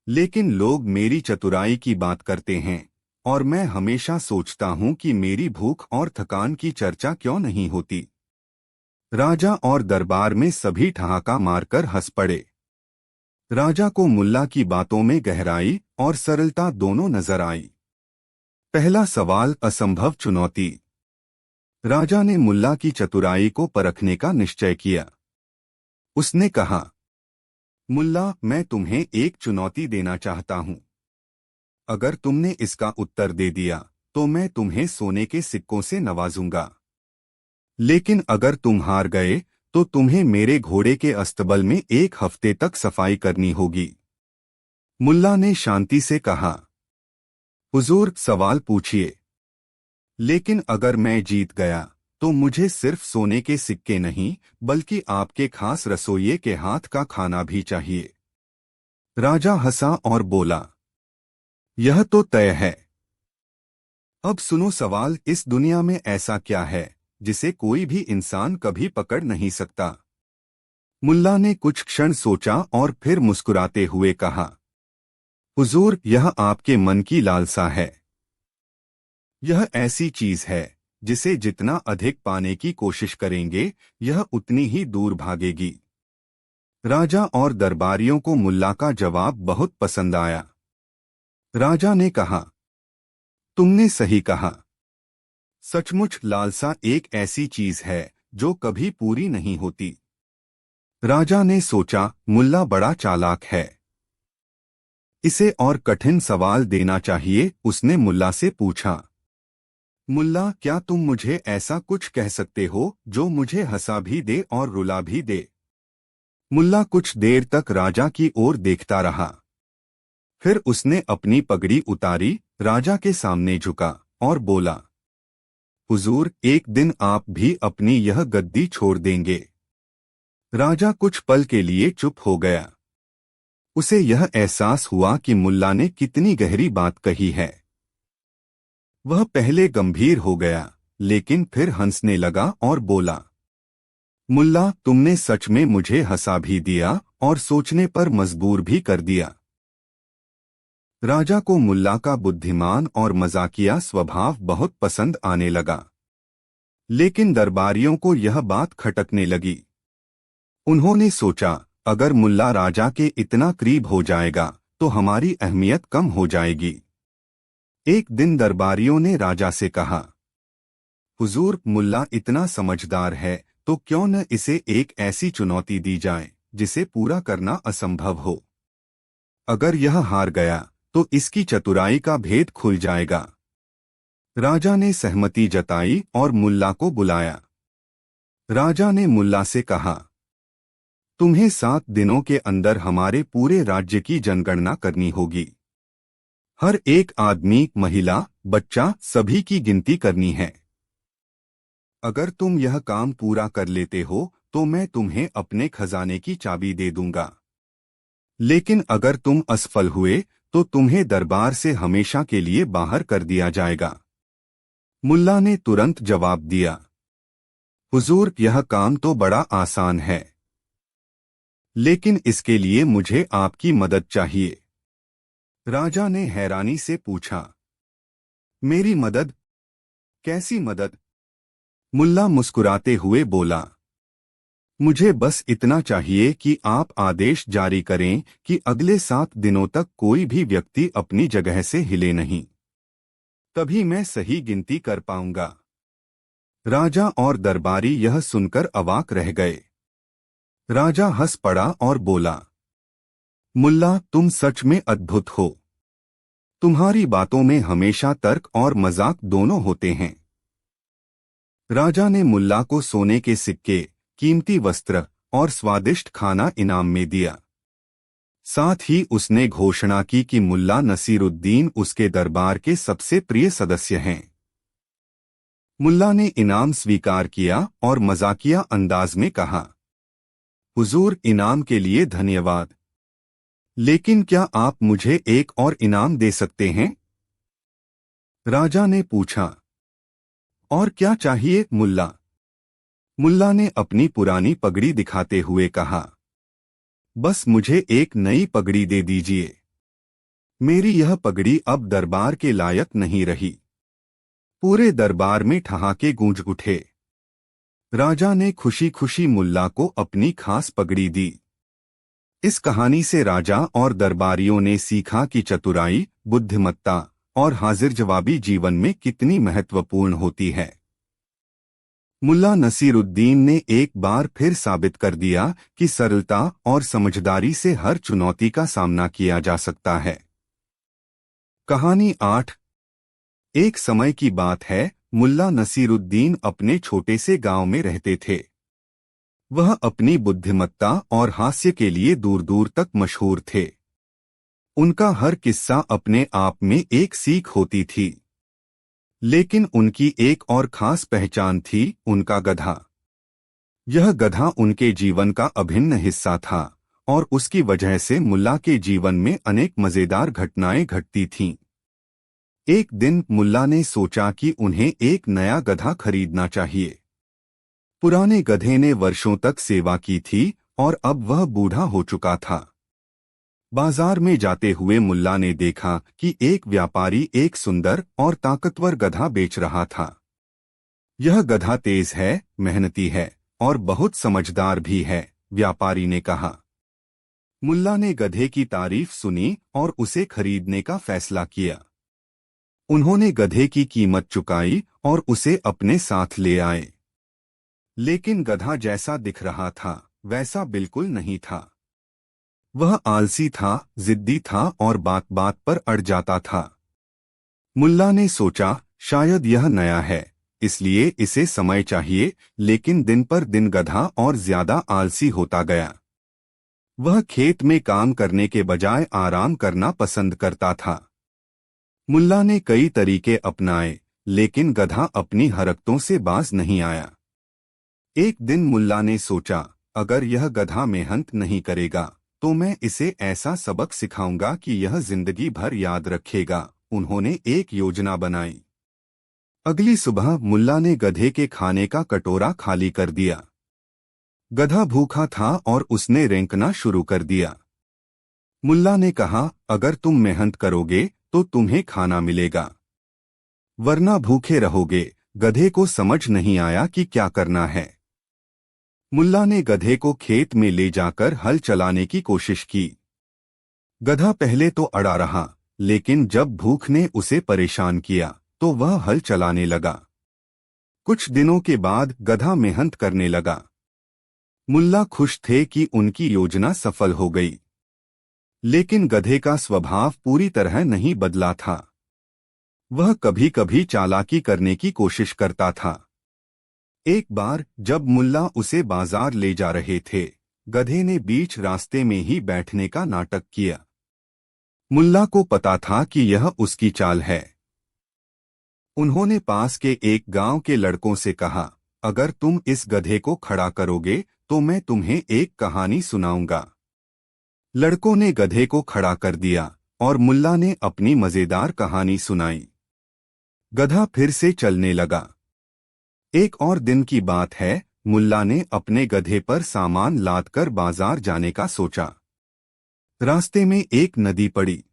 लेकिन लोग मेरी चतुराई की बात करते हैं और मैं हमेशा सोचता हूँ कि मेरी भूख और थकान की चर्चा क्यों नहीं होती। राजा और दरबार में सभी ठहाका मारकर हंस पड़े। राजा को मुल्ला की बातों में गहराई और सरलता दोनों नजर आई। पहला सवाल, असंभव चुनौती। राजा ने मुल्ला की चतुराई को परखने का निश्चय किया। उसने कहा, मुल्ला, मैं तुम्हें एक चुनौती देना चाहता हूँ। अगर तुमने इसका उत्तर दे दिया तो मैं तुम्हें सोने के सिक्कों से नवाजूंगा। लेकिन अगर तुम हार गए तो तुम्हें मेरे घोड़े के अस्तबल में 1 हफ्ते तक सफाई करनी होगी। मुल्ला ने शांति से कहा, हुजूर, सवाल पूछिए। लेकिन अगर मैं जीत गया तो मुझे सिर्फ सोने के सिक्के नहीं बल्कि आपके खास रसोइये के हाथ का खाना भी चाहिए। राजा हंसा और बोला, यह तो तय है। अब सुनो सवाल, इस दुनिया में ऐसा क्या है जिसे कोई भी इंसान कभी पकड़ नहीं सकता? मुल्ला ने कुछ क्षण सोचा और फिर मुस्कुराते हुए कहा, हुजूर, यह आपके मन की लालसा है। यह ऐसी चीज है जिसे जितना अधिक पाने की कोशिश करेंगे यह उतनी ही दूर भागेगी। राजा और दरबारियों को मुल्ला का जवाब बहुत पसंद आया। राजा ने कहा, तुमने सही कहा। सचमुच लालसा एक ऐसी चीज है जो कभी पूरी नहीं होती। राजा ने सोचा, मुल्ला बड़ा चालाक है, इसे और कठिन सवाल देना चाहिए। उसने मुल्ला से पूछा, मुल्ला, क्या तुम मुझे ऐसा कुछ कह सकते हो जो मुझे हंसा भी दे और रुला भी दे? मुल्ला कुछ देर तक राजा की ओर देखता रहा। फिर उसने अपनी पगड़ी उतारी, राजा के सामने झुका और बोला, हुजूर, एक दिन आप भी अपनी यह गद्दी छोड़ देंगे। राजा कुछ पल के लिए चुप हो गया। उसे यह एहसास हुआ कि मुल्ला ने कितनी गहरी बात कही है। वह पहले गंभीर हो गया लेकिन फिर हंसने लगा और बोला, मुल्ला, तुमने सच में मुझे हंसा भी दिया और सोचने पर मजबूर भी कर दिया। राजा को मुल्ला का बुद्धिमान और मजाकिया स्वभाव बहुत पसंद आने लगा। लेकिन दरबारियों को यह बात खटकने लगी। उन्होंने सोचा, अगर मुल्ला राजा के इतना करीब हो जाएगा तो हमारी अहमियत कम हो जाएगी। एक दिन दरबारियों ने राजा से कहा, हुजूर, मुल्ला इतना समझदार है तो क्यों न इसे एक ऐसी चुनौती दी जाए जिसे पूरा करना असंभव हो। अगर यह हार गया तो इसकी चतुराई का भेद खुल जाएगा। राजा ने सहमति जताई और मुल्ला को बुलाया। राजा ने मुल्ला से कहा, तुम्हें 7 दिनों के अंदर हमारे पूरे राज्य की जनगणना करनी होगी। हर एक आदमी, महिला, बच्चा, सभी की गिनती करनी है। अगर तुम यह काम पूरा कर लेते हो तो मैं तुम्हें अपने खजाने की चाबी दे दूंगा। लेकिन अगर तुम असफल हुए तो तुम्हें दरबार से हमेशा के लिए बाहर कर दिया जाएगा। मुल्ला ने तुरंत जवाब दिया, हुजूर, यह काम तो बड़ा आसान है, लेकिन इसके लिए मुझे आपकी मदद चाहिए। राजा ने हैरानी से पूछा, मेरी मदद? कैसी मदद? मुल्ला मुस्कुराते हुए बोला, मुझे बस इतना चाहिए कि आप आदेश जारी करें कि अगले 7 दिनों तक कोई भी व्यक्ति अपनी जगह से हिले नहीं। तभी मैं सही गिनती कर पाऊंगा। राजा और दरबारी यह सुनकर अवाक रह गए। राजा हंस पड़ा और बोला, मुल्ला, तुम सच में अद्भुत हो। तुम्हारी बातों में हमेशा तर्क और मजाक दोनों होते हैं। राजा ने मुल्ला को सोने के सिक्के, कीमती वस्त्र और स्वादिष्ट खाना इनाम में दिया। साथ ही उसने घोषणा की कि मुल्ला नसीरुद्दीन उसके दरबार के सबसे प्रिय सदस्य हैं। मुल्ला ने इनाम स्वीकार किया और मजाकिया अंदाज में कहा, हुजूर, इनाम के लिए धन्यवाद, लेकिन क्या आप मुझे एक और इनाम दे सकते हैं? राजा ने पूछा, और क्या चाहिए मुल्ला? मुल्ला ने अपनी पुरानी पगड़ी दिखाते हुए कहा, बस मुझे एक नई पगड़ी दे दीजिए। मेरी यह पगड़ी अब दरबार के लायक नहीं रही। पूरे दरबार में ठहाके गूंज उठे। राजा ने खुशी खुशी मुल्ला को अपनी खास पगड़ी दी। इस कहानी से राजा और दरबारियों ने सीखा कि चतुराई, बुद्धिमत्ता और हाजिर जवाबी जीवन में कितनी महत्वपूर्ण होती है। मुल्ला नसीरुद्दीन ने एक बार फिर साबित कर दिया कि सरलता और समझदारी से हर चुनौती का सामना किया जा सकता है। कहानी 8। एक समय की बात है, मुल्ला नसीरुद्दीन अपने छोटे से गांव में रहते थे। वह अपनी बुद्धिमत्ता और हास्य के लिए दूर दूर तक मशहूर थे। उनका हर किस्सा अपने आप में एक सीख होती थी। लेकिन उनकी एक और खास पहचान थी, उनका गधा। यह गधा उनके जीवन का अभिन्न हिस्सा था और उसकी वजह से मुल्ला के जीवन में अनेक मजेदार घटनाएं घटती थीं। एक दिन मुल्ला ने सोचा कि उन्हें एक नया गधा खरीदना चाहिए। पुराने गधे ने वर्षों तक सेवा की थी और अब वह बूढ़ा हो चुका था। बाजार में जाते हुए मुल्ला ने देखा कि एक व्यापारी एक सुंदर और ताकतवर गधा बेच रहा था। यह गधा तेज है, मेहनती है और बहुत समझदार भी है, व्यापारी ने कहा। मुल्ला ने गधे की तारीफ सुनी और उसे खरीदने का फैसला किया। उन्होंने गधे की कीमत चुकाई और उसे अपने साथ ले आए। लेकिन गधा जैसा दिख रहा था वैसा बिल्कुल नहीं था। वह आलसी था, जिद्दी था और बात बात पर अड़ जाता था। मुल्ला ने सोचा, शायद यह नया है, इसलिए इसे समय चाहिए। लेकिन दिन पर दिन गधा और ज्यादा आलसी होता गया। वह खेत में काम करने के बजाय आराम करना पसंद करता था। मुल्ला ने कई तरीके अपनाए, लेकिन गधा अपनी हरकतों से बाज नहीं आया। एक दिन मुल्ला ने सोचा, अगर यह गधा मेहनत नहीं करेगा तो मैं इसे ऐसा सबक सिखाऊंगा कि यह जिंदगी भर याद रखेगा। उन्होंने एक योजना बनाई। अगली सुबह मुल्ला ने गधे के खाने का कटोरा खाली कर दिया। गधा भूखा था और उसने रेंकना शुरू कर दिया। मुल्ला ने कहा, अगर तुम मेहनत करोगे तो तुम्हें खाना मिलेगा, वरना भूखे रहोगे। गधे को समझ नहीं आया कि क्या करना है। मुल्ला ने गधे को खेत में ले जाकर हल चलाने की कोशिश की। गधा पहले तो अड़ा रहा, लेकिन जब भूख ने उसे परेशान किया तो वह हल चलाने लगा। कुछ दिनों के बाद गधा मेहनत करने लगा। मुल्ला खुश थे कि उनकी योजना सफल हो गई। लेकिन गधे का स्वभाव पूरी तरह नहीं बदला था। वह कभी कभी चालाकी करने की कोशिश करता था। एक बार जब मुल्ला उसे बाजार ले जा रहे थे, गधे ने बीच रास्ते में ही बैठने का नाटक किया। मुल्ला को पता था कि यह उसकी चाल है। उन्होंने पास के एक गांव के लड़कों से कहा, अगर तुम इस गधे को खड़ा करोगे तो मैं तुम्हें एक कहानी सुनाऊंगा। लड़कों ने गधे को खड़ा कर दिया और मुल्ला ने अपनी मजेदार कहानी सुनाई। गधा फिर से चलने लगा। एक और दिन की बात है, मुल्ला ने अपने गधे पर सामान लादकर बाजार जाने का सोचा। रास्ते में एक नदी पड़ी।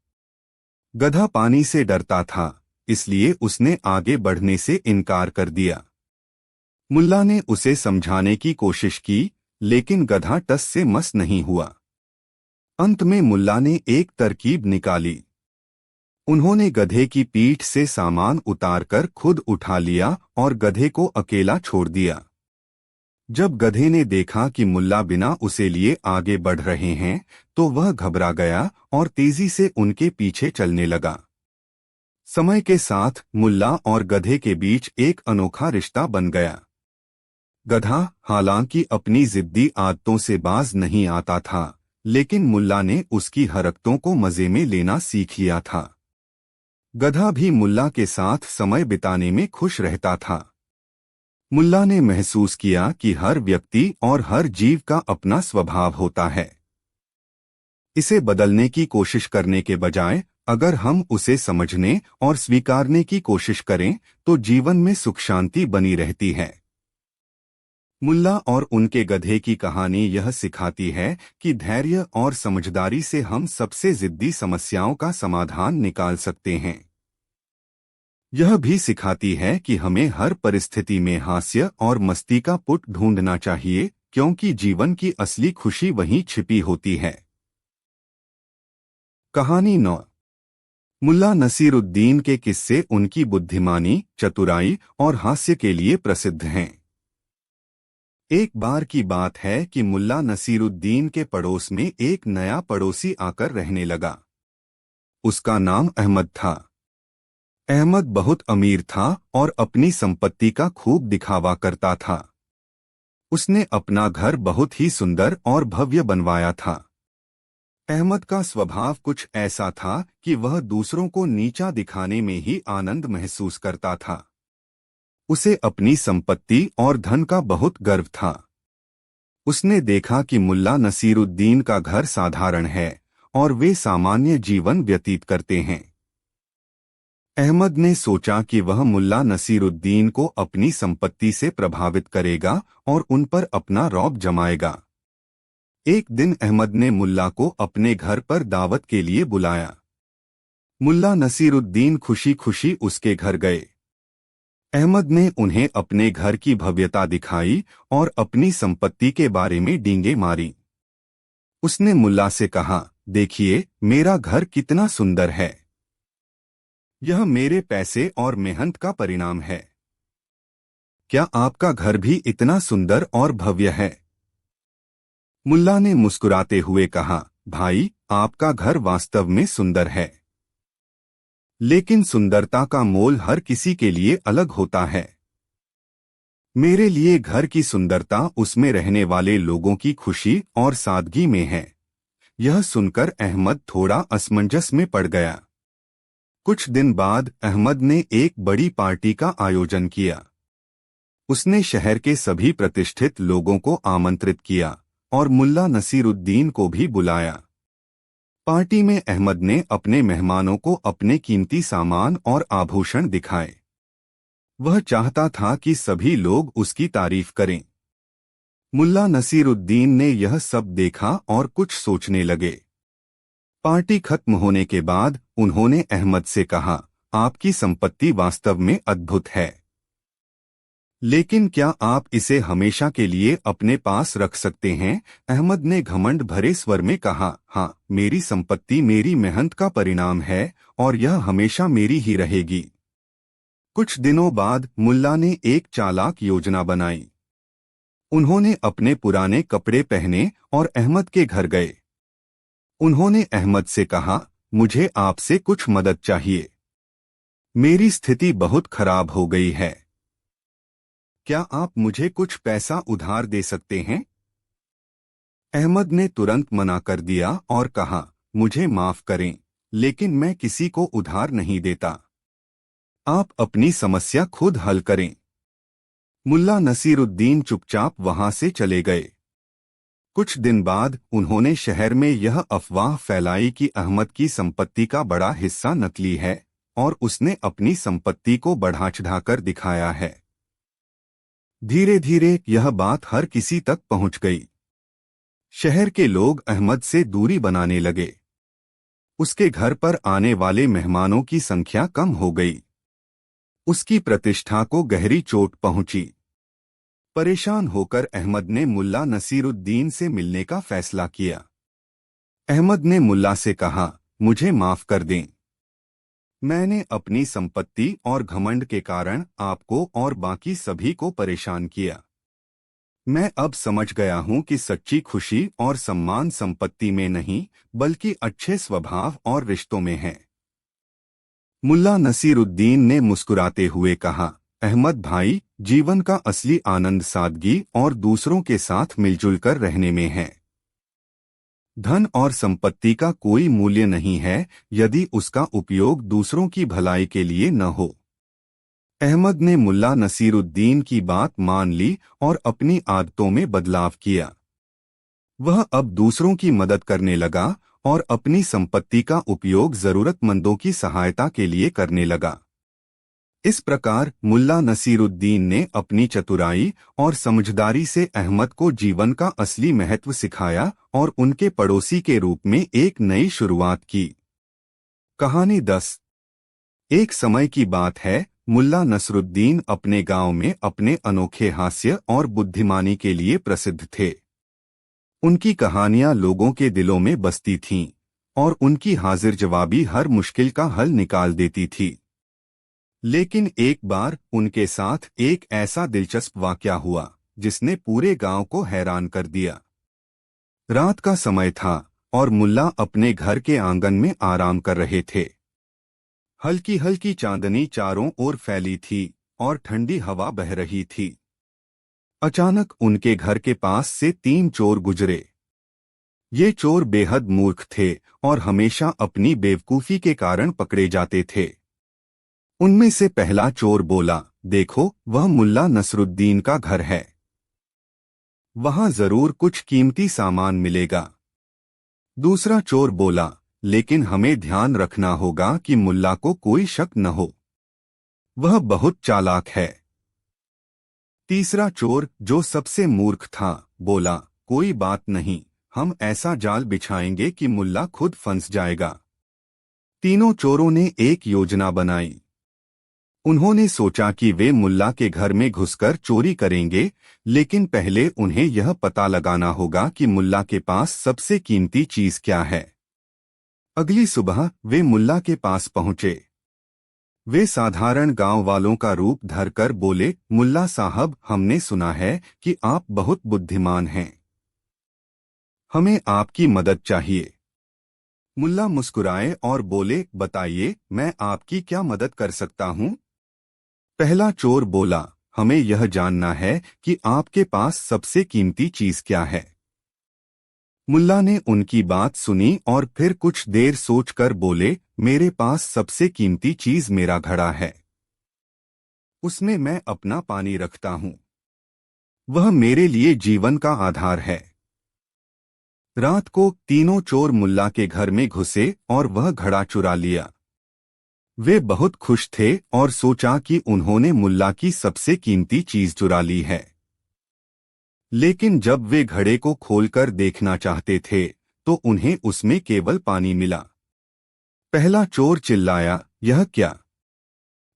गधा पानी से डरता था, इसलिए उसने आगे बढ़ने से इनकार कर दिया। मुल्ला ने उसे समझाने की कोशिश की, लेकिन गधा टस से मस नहीं हुआ। अंत में मुल्ला ने एक तरकीब निकाली। उन्होंने गधे की पीठ से सामान उतारकर खुद उठा लिया और गधे को अकेला छोड़ दिया। जब गधे ने देखा कि मुल्ला बिना उसे लिए आगे बढ़ रहे हैं, तो वह घबरा गया और तेजी से उनके पीछे चलने लगा। समय के साथ मुल्ला और गधे के बीच एक अनोखा रिश्ता बन गया। गधा हालांकि अपनी जिद्दी आदतों से बाज नहीं आता था, लेकिन मुल्ला ने उसकी हरकतों को मजे में लेना सीख लिया था। गधा भी मुल्ला के साथ समय बिताने में खुश रहता था। मुल्ला ने महसूस किया कि हर व्यक्ति और हर जीव का अपना स्वभाव होता है। इसे बदलने की कोशिश करने के बजाय अगर हम उसे समझने और स्वीकारने की कोशिश करें तो जीवन में सुख शांति बनी रहती है। मुल्ला और उनके गधे की कहानी यह सिखाती है कि धैर्य और समझदारी से हम सबसे जिद्दी समस्याओं का समाधान निकाल सकते हैं। यह भी सिखाती है कि हमें हर परिस्थिति में हास्य और मस्ती का पुट ढूंढना चाहिए, क्योंकि जीवन की असली खुशी वहीं छिपी होती है। कहानी 9। मुल्ला नसीरुद्दीन के किस्से उनकी बुद्धिमानी, चतुराई और हास्य के लिए प्रसिद्ध हैं। एक बार की बात है कि मुल्ला नसीरुद्दीन के पड़ोस में एक नया पड़ोसी आकर रहने लगा। उसका नाम अहमद था। अहमद बहुत अमीर था और अपनी संपत्ति का खूब दिखावा करता था। उसने अपना घर बहुत ही सुंदर और भव्य बनवाया था। अहमद का स्वभाव कुछ ऐसा था कि वह दूसरों को नीचा दिखाने में ही आनंद महसूस करता था। उसे अपनी संपत्ति और धन का बहुत गर्व था। उसने देखा कि मुल्ला नसीरुद्दीन का घर साधारण है और वे सामान्य जीवन व्यतीत करते हैं। अहमद ने सोचा कि वह मुल्ला नसीरुद्दीन को अपनी संपत्ति से प्रभावित करेगा और उन पर अपना रौब जमाएगा। एक दिन अहमद ने मुल्ला को अपने घर पर दावत के लिए बुलाया। मुल्ला नसीरुद्दीन खुशी खुशी उसके घर गए। अहमद ने उन्हें अपने घर की भव्यता दिखाई और अपनी संपत्ति के बारे में डींगे मारी। उसने मुल्ला से कहा, देखिए मेरा घर कितना सुंदर है। यह मेरे पैसे और मेहनत का परिणाम है। क्या आपका घर भी इतना सुंदर और भव्य है? मुल्ला ने मुस्कुराते हुए कहा, भाई, आपका घर वास्तव में सुंदर है, लेकिन सुंदरता का मोल हर किसी के लिए अलग होता है। मेरे लिए घर की सुंदरता उसमें रहने वाले लोगों की खुशी और सादगी में है। यह सुनकर अहमद थोड़ा असमंजस में पड़ गया। कुछ दिन बाद अहमद ने एक बड़ी पार्टी का आयोजन किया। उसने शहर के सभी प्रतिष्ठित लोगों को आमंत्रित किया और मुल्ला नसीरुद्दीन को भी बुलाया। पार्टी में अहमद ने अपने मेहमानों को अपने कीमती सामान और आभूषण दिखाए। वह चाहता था कि सभी लोग उसकी तारीफ करें। मुल्ला नसीरुद्दीन ने यह सब देखा और कुछ सोचने लगे। पार्टी खत्म होने के बाद उन्होंने अहमद से कहा, आपकी संपत्ति वास्तव में अद्भुत है, लेकिन क्या आप इसे हमेशा के लिए अपने पास रख सकते हैं? अहमद ने घमंड भरे स्वर में कहा, हाँ, मेरी संपत्ति मेरी मेहनत का परिणाम है और यह हमेशा मेरी ही रहेगी। कुछ दिनों बाद मुल्ला ने एक चालाक योजना बनाई। उन्होंने अपने पुराने कपड़े पहने और अहमद के घर गए। उन्होंने अहमद से कहा, मुझे आपसे कुछ मदद चाहिए। मेरी स्थिति बहुत खराब हो गई है। क्या आप मुझे कुछ पैसा उधार दे सकते हैं? अहमद ने तुरंत मना कर दिया और कहा, मुझे माफ करें, लेकिन मैं किसी को उधार नहीं देता। आप अपनी समस्या खुद हल करें। मुल्ला नसीरुद्दीन चुपचाप वहां से चले गए। कुछ दिन बाद उन्होंने शहर में यह अफवाह फैलाई कि अहमद की संपत्ति का बड़ा हिस्सा नकली है और उसने अपनी संपत्ति को बढ़ा चढ़ाकर दिखाया है। धीरे धीरे यह बात हर किसी तक पहुंच गई। शहर के लोग अहमद से दूरी बनाने लगे। उसके घर पर आने वाले मेहमानों की संख्या कम हो गई। उसकी प्रतिष्ठा को गहरी चोट पहुंची। परेशान होकर अहमद ने मुल्ला नसीरुद्दीन से मिलने का फैसला किया। अहमद ने मुल्ला से कहा, मुझे माफ कर दें। मैंने अपनी संपत्ति और घमंड के कारण आपको और बाकी सभी को परेशान किया। मैं अब समझ गया हूं कि सच्ची खुशी और सम्मान संपत्ति में नहीं, बल्कि अच्छे स्वभाव और रिश्तों में है। मुल्ला नसीरुद्दीन ने मुस्कुराते हुए कहा, अहमद भाई, जीवन का असली आनंद सादगी और दूसरों के साथ मिलजुल कर रहने में है। धन और संपत्ति का कोई मूल्य नहीं है यदि उसका उपयोग दूसरों की भलाई के लिए न हो। अहमद ने मुल्ला नसीरुद्दीन की बात मान ली और अपनी आदतों में बदलाव किया। वह अब दूसरों की मदद करने लगा और अपनी संपत्ति का उपयोग जरूरतमंदों की सहायता के लिए करने लगा। इस प्रकार मुल्ला नसीरुद्दीन ने अपनी चतुराई और समझदारी से अहमद को जीवन का असली महत्व सिखाया और उनके पड़ोसी के रूप में एक नई शुरुआत की। कहानी 10। एक समय की बात है, मुल्ला नसरुद्दीन अपने गांव में अपने अनोखे हास्य और बुद्धिमानी के लिए प्रसिद्ध थे। उनकी कहानियां लोगों के दिलों में बसती थीं और उनकी हाजिर जवाबी हर मुश्किल का हल निकाल देती थी। लेकिन एक बार उनके साथ एक ऐसा दिलचस्प वाकया हुआ जिसने पूरे गांव को हैरान कर दिया। रात का समय था और मुल्ला अपने घर के आंगन में आराम कर रहे थे। हल्की हल्की चांदनी चारों ओर फैली थी और ठंडी हवा बह रही थी। अचानक उनके घर के पास से 3 चोर गुजरे। ये चोर बेहद मूर्ख थे और हमेशा अपनी बेवकूफी के कारण पकड़े जाते थे। उनमें से पहला चोर बोला, देखो, वह मुल्ला नसरुद्दीन का घर है। वहां जरूर कुछ कीमती सामान मिलेगा। दूसरा चोर बोला, लेकिन हमें ध्यान रखना होगा कि मुल्ला को कोई शक न हो, वह बहुत चालाक है। तीसरा चोर, जो सबसे मूर्ख था, बोला, कोई बात नहीं, हम ऐसा जाल बिछाएंगे कि मुल्ला खुद फंस जाएगा। तीनों चोरों ने एक योजना बनाई। उन्होंने सोचा कि वे मुल्ला के घर में घुसकर चोरी करेंगे, लेकिन पहले उन्हें यह पता लगाना होगा कि मुल्ला के पास सबसे कीमती चीज क्या है। अगली सुबह वे मुल्ला के पास पहुंचे। वे साधारण गांव वालों का रूप धरकर बोले, मुल्ला साहब, हमने सुना है कि आप बहुत बुद्धिमान हैं। हमें आपकी मदद चाहिए। मुल्ला मुस्कुराए और बोले, बताइए, मैं आपकी क्या मदद कर सकता हूं? पहला चोर बोला, हमें यह जानना है कि आपके पास सबसे कीमती चीज क्या है। मुल्ला ने उनकी बात सुनी और फिर कुछ देर सोचकर बोले, मेरे पास सबसे कीमती चीज मेरा घड़ा है। उसमें मैं अपना पानी रखता हूं। वह मेरे लिए जीवन का आधार है। रात को तीनों चोर मुल्ला के घर में घुसे और वह घड़ा चुरा लिया। वे बहुत खुश थे और सोचा कि उन्होंने मुल्ला की सबसे कीमती चीज चुरा ली है। लेकिन जब वे घड़े को खोलकर देखना चाहते थे तो उन्हें उसमें केवल पानी मिला। पहला चोर चिल्लाया, यह क्या?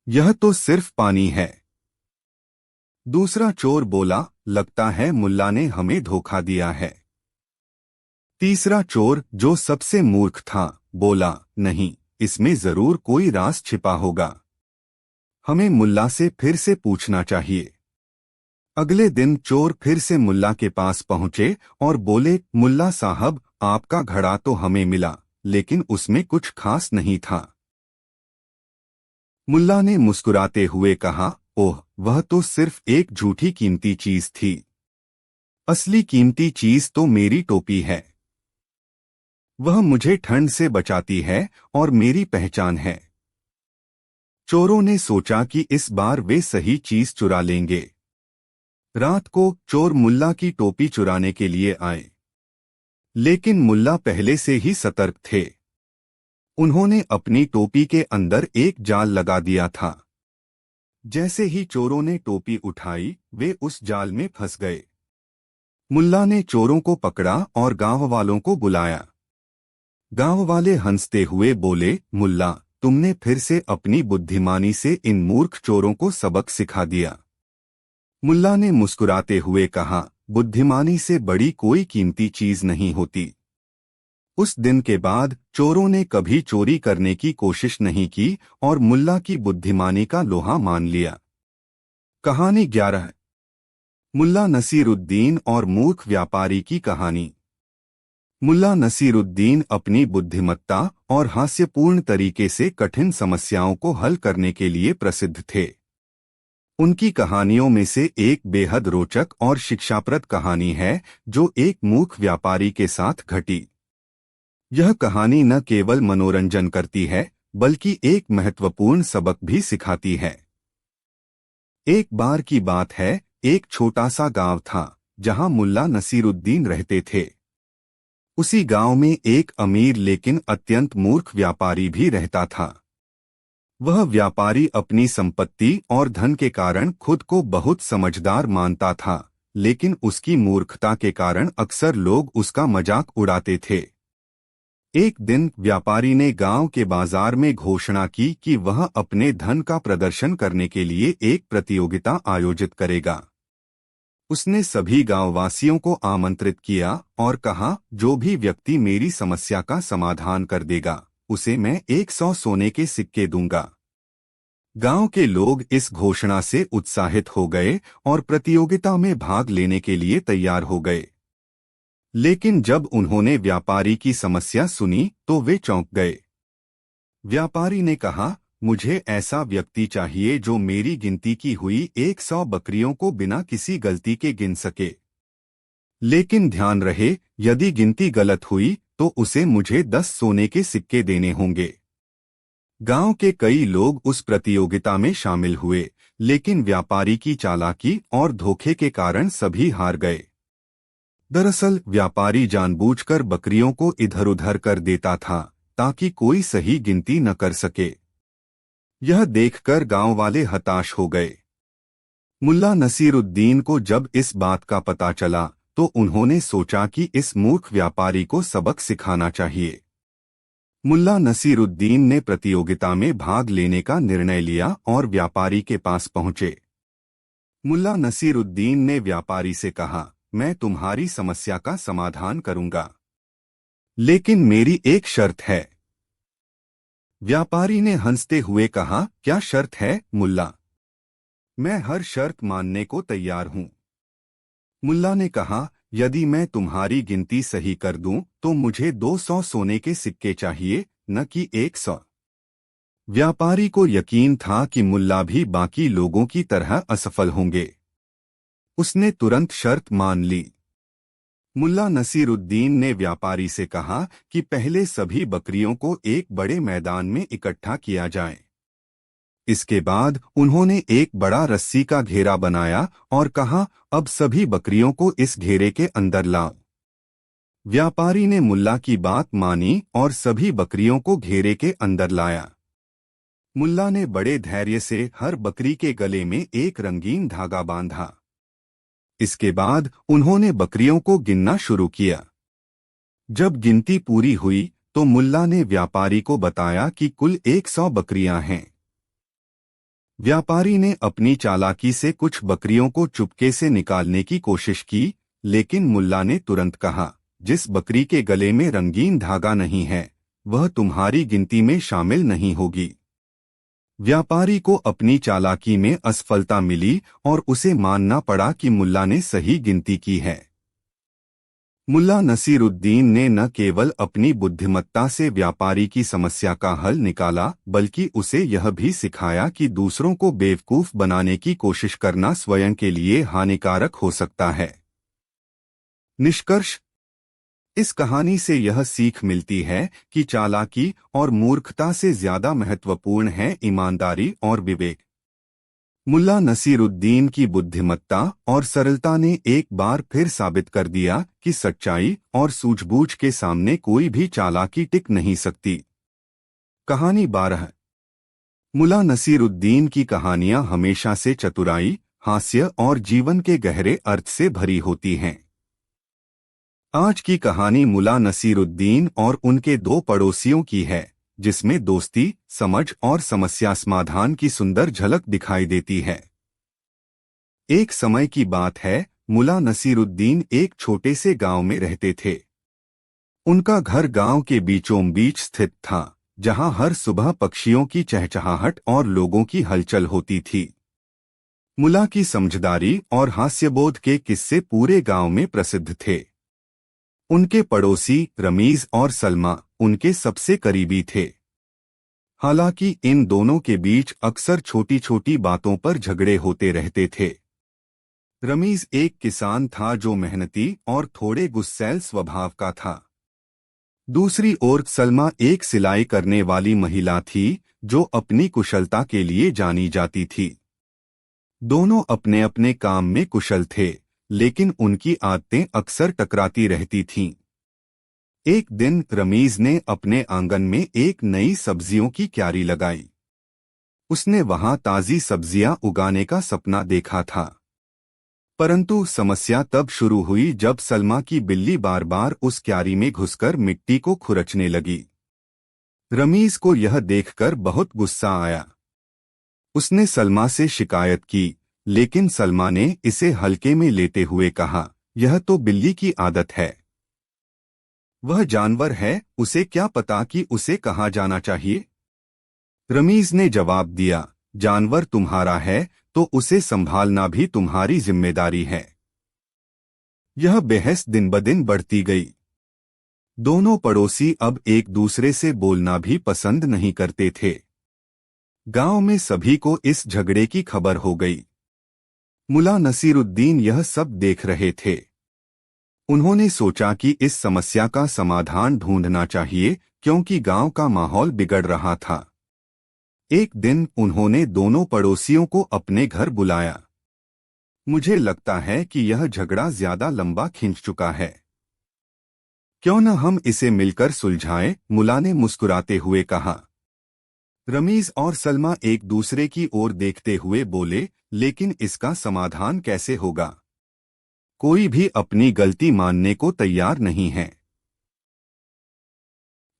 यह तो सिर्फ पानी है। दूसरा चोर बोला, लगता है मुल्ला ने हमें धोखा दिया है। तीसरा चोर, जो सबसे मूर्ख था, बोला, नहीं, इसमें जरूर कोई राज छिपा होगा। हमें मुल्ला से फिर से पूछना चाहिए। अगले दिन चोर फिर से मुल्ला के पास पहुंचे और बोले, मुल्ला साहब, आपका घड़ा तो हमें मिला, लेकिन उसमें कुछ खास नहीं था। मुल्ला ने मुस्कुराते हुए कहा, ओह, वह तो सिर्फ एक झूठी कीमती चीज थी। असली कीमती चीज तो मेरी टोपी है। वह मुझे ठंड से बचाती है और मेरी पहचान है। चोरों ने सोचा कि इस बार वे सही चीज चुरा लेंगे। रात को चोर मुल्ला की टोपी चुराने के लिए आए, लेकिन मुल्ला पहले से ही सतर्क थे। उन्होंने अपनी टोपी के अंदर एक जाल लगा दिया था। जैसे ही चोरों ने टोपी उठाई, वे उस जाल में फंस गए। मुल्ला ने चोरों को पकड़ा और गांव वालों को बुलाया। गांव वाले हंसते हुए बोले, मुल्ला, तुमने फिर से अपनी बुद्धिमानी से इन मूर्ख चोरों को सबक सिखा दिया। मुल्ला ने मुस्कुराते हुए कहा, बुद्धिमानी से बड़ी कोई कीमती चीज नहीं होती। उस दिन के बाद चोरों ने कभी चोरी करने की कोशिश नहीं की और मुल्ला की बुद्धिमानी का लोहा मान लिया। कहानी 11। मुल्ला नसीरुद्दीन और मूर्ख व्यापारी की कहानी। मुल्ला नसीरुद्दीन अपनी बुद्धिमत्ता और हास्यपूर्ण तरीके से कठिन समस्याओं को हल करने के लिए प्रसिद्ध थे। उनकी कहानियों में से एक बेहद रोचक और शिक्षाप्रद कहानी है जो एक मूर्ख व्यापारी के साथ घटी। यह कहानी न केवल मनोरंजन करती है बल्कि एक महत्वपूर्ण सबक भी सिखाती है। एक बार की बात है, एक छोटा सा गांव था जहां मुल्ला नसीरुद्दीन रहते थे। उसी गांव में एक अमीर लेकिन अत्यंत मूर्ख व्यापारी भी रहता था। वह व्यापारी अपनी संपत्ति और धन के कारण खुद को बहुत समझदार मानता था, लेकिन उसकी मूर्खता के कारण अक्सर लोग उसका मजाक उड़ाते थे। एक दिन व्यापारी ने गांव के बाजार में घोषणा की कि वह अपने धन का प्रदर्शन करने के लिए एक प्रतियोगिता आयोजित करेगा। उसने सभी गांववासियों को आमंत्रित किया और कहा, जो भी व्यक्ति मेरी समस्या का समाधान कर देगा, उसे मैं 100 सोने के सिक्के दूंगा। गांव के लोग इस घोषणा से उत्साहित हो गए और प्रतियोगिता में भाग लेने के लिए तैयार हो गए। लेकिन जब उन्होंने व्यापारी की समस्या सुनी तो वे चौंक गए। व्यापारी ने कहा, मुझे ऐसा व्यक्ति चाहिए जो मेरी गिनती की हुई 100 बकरियों को बिना किसी गलती के गिन सके। लेकिन ध्यान रहे, यदि गिनती गलत हुई तो उसे मुझे 10 सोने के सिक्के देने होंगे। गांव के कई लोग उस प्रतियोगिता में शामिल हुए, लेकिन व्यापारी की चालाकी और धोखे के कारण सभी हार गए। दरअसल व्यापारी जानबूझकर बकरियों को इधर-उधर कर देता था ताकि कोई सही गिनती न कर सके। यह देखकर गांव वाले हताश हो गए। मुल्ला नसीरुद्दीन को जब इस बात का पता चला तो उन्होंने सोचा कि इस मूर्ख व्यापारी को सबक सिखाना चाहिए। मुल्ला नसीरुद्दीन ने प्रतियोगिता में भाग लेने का निर्णय लिया और व्यापारी के पास पहुंचे। मुल्ला नसीरुद्दीन ने व्यापारी से कहा, मैं तुम्हारी समस्या का समाधान करूंगा, लेकिन मेरी एक शर्त है। व्यापारी ने हंसते हुए कहा, क्या शर्त है मुल्ला? मैं हर शर्त मानने को तैयार हूं। मुल्ला ने कहा, यदि मैं तुम्हारी गिनती सही कर दूं तो मुझे 200 सोने के सिक्के चाहिए, न कि 100। व्यापारी को यकीन था कि मुल्ला भी बाकी लोगों की तरह असफल होंगे। उसने तुरंत शर्त मान ली। मुल्ला नसीरुद्दीन ने व्यापारी से कहा कि पहले सभी बकरियों को एक बड़े मैदान में इकट्ठा किया जाए। इसके बाद उन्होंने एक बड़ा रस्सी का घेरा बनाया और कहा, अब सभी बकरियों को इस घेरे के अंदर लाओ। व्यापारी ने मुल्ला की बात मानी और सभी बकरियों को घेरे के अंदर लाया। मुल्ला ने बड़े धैर्य से हर बकरी के गले में एक रंगीन धागा बांधा। इसके बाद उन्होंने बकरियों को गिनना शुरू किया। जब गिनती पूरी हुई तो मुल्ला ने व्यापारी को बताया कि कुल 100 बकरियां हैं। व्यापारी ने अपनी चालाकी से कुछ बकरियों को चुपके से निकालने की कोशिश की, लेकिन मुल्ला ने तुरंत कहा, जिस बकरी के गले में रंगीन धागा नहीं है, वह तुम्हारी गिनती में शामिल नहीं होगी। व्यापारी को अपनी चालाकी में असफलता मिली और उसे मानना पड़ा कि मुल्ला ने सही गिनती की है। मुल्ला नसीरुद्दीन ने न केवल अपनी बुद्धिमत्ता से व्यापारी की समस्या का हल निकाला, बल्कि उसे यह भी सिखाया कि दूसरों को बेवकूफ बनाने की कोशिश करना स्वयं के लिए हानिकारक हो सकता है। निष्कर्ष: इस कहानी से यह सीख मिलती है कि चालाकी और मूर्खता से ज्यादा महत्वपूर्ण है ईमानदारी और विवेक। मुल्ला नसीरुद्दीन की बुद्धिमत्ता और सरलता ने एक बार फिर साबित कर दिया कि सच्चाई और सूझबूझ के सामने कोई भी चालाकी टिक नहीं सकती। कहानी 12। मुल्ला नसीरुद्दीन की कहानियां हमेशा से चतुराई, हास्य और जीवन के गहरे अर्थ से भरी होती हैं। आज की कहानी मुल्ला नसीरुद्दीन और उनके दो पड़ोसियों की है, जिसमें दोस्ती, समझ और समस्या समाधान की सुंदर झलक दिखाई देती है। एक समय की बात है, मुल्ला नसीरुद्दीन एक छोटे से गांव में रहते थे। उनका घर गांव के बीचों बीच स्थित था, जहां हर सुबह पक्षियों की चहचहाहट और लोगों की हलचल होती थी। मुल्ला की समझदारी और हास्यबोध के किस्से पूरे गांव में प्रसिद्ध थे। उनके पड़ोसी रमीज और सलमा उनके सबसे करीबी थे। हालांकि इन दोनों के बीच अक्सर छोटी छोटी बातों पर झगड़े होते रहते थे। रमीज एक किसान था जो मेहनती और थोड़े गुस्सैल स्वभाव का था। दूसरी ओर सलमा एक सिलाई करने वाली महिला थी जो अपनी कुशलता के लिए जानी जाती थी। दोनों अपने अपने काम में कुशल थे, लेकिन उनकी आदतें अक्सर टकराती रहती थीं। एक दिन रमीज ने अपने आंगन में एक नई सब्जियों की क्यारी लगाई। उसने वहां ताजी सब्जियां उगाने का सपना देखा था। परंतु समस्या तब शुरू हुई जब सलमा की बिल्ली बार बार उस क्यारी में घुसकर मिट्टी को खुरचने लगी। रमीज को यह देखकर बहुत गुस्सा आया। उसने सलमा से शिकायत की, लेकिन सलमा ने इसे हल्के में लेते हुए कहा, यह तो बिल्ली की आदत है। वह जानवर है, उसे क्या पता कि उसे कहाँ जाना चाहिए। रमीज ने जवाब दिया, जानवर तुम्हारा है तो उसे संभालना भी तुम्हारी जिम्मेदारी है। यह बहस दिन ब दिन बढ़ती गई। दोनों पड़ोसी अब एक दूसरे से बोलना भी पसंद नहीं करते थे। गांव में सभी को इस झगड़े की खबर हो गई। मुल्ला नसीरुद्दीन यह सब देख रहे थे। उन्होंने सोचा कि इस समस्या का समाधान ढूंढना चाहिए, क्योंकि गांव का माहौल बिगड़ रहा था। एक दिन उन्होंने दोनों पड़ोसियों को अपने घर बुलाया। मुझे लगता है कि यह झगड़ा ज्यादा लंबा खिंच चुका है। क्यों न हम इसे मिलकर सुलझाएं, मुल्ला ने मुस्कुराते हुए कहा। रमीज और सलमा एक दूसरे की ओर देखते हुए बोले, लेकिन इसका समाधान कैसे होगा? कोई भी अपनी गलती मानने को तैयार नहीं है।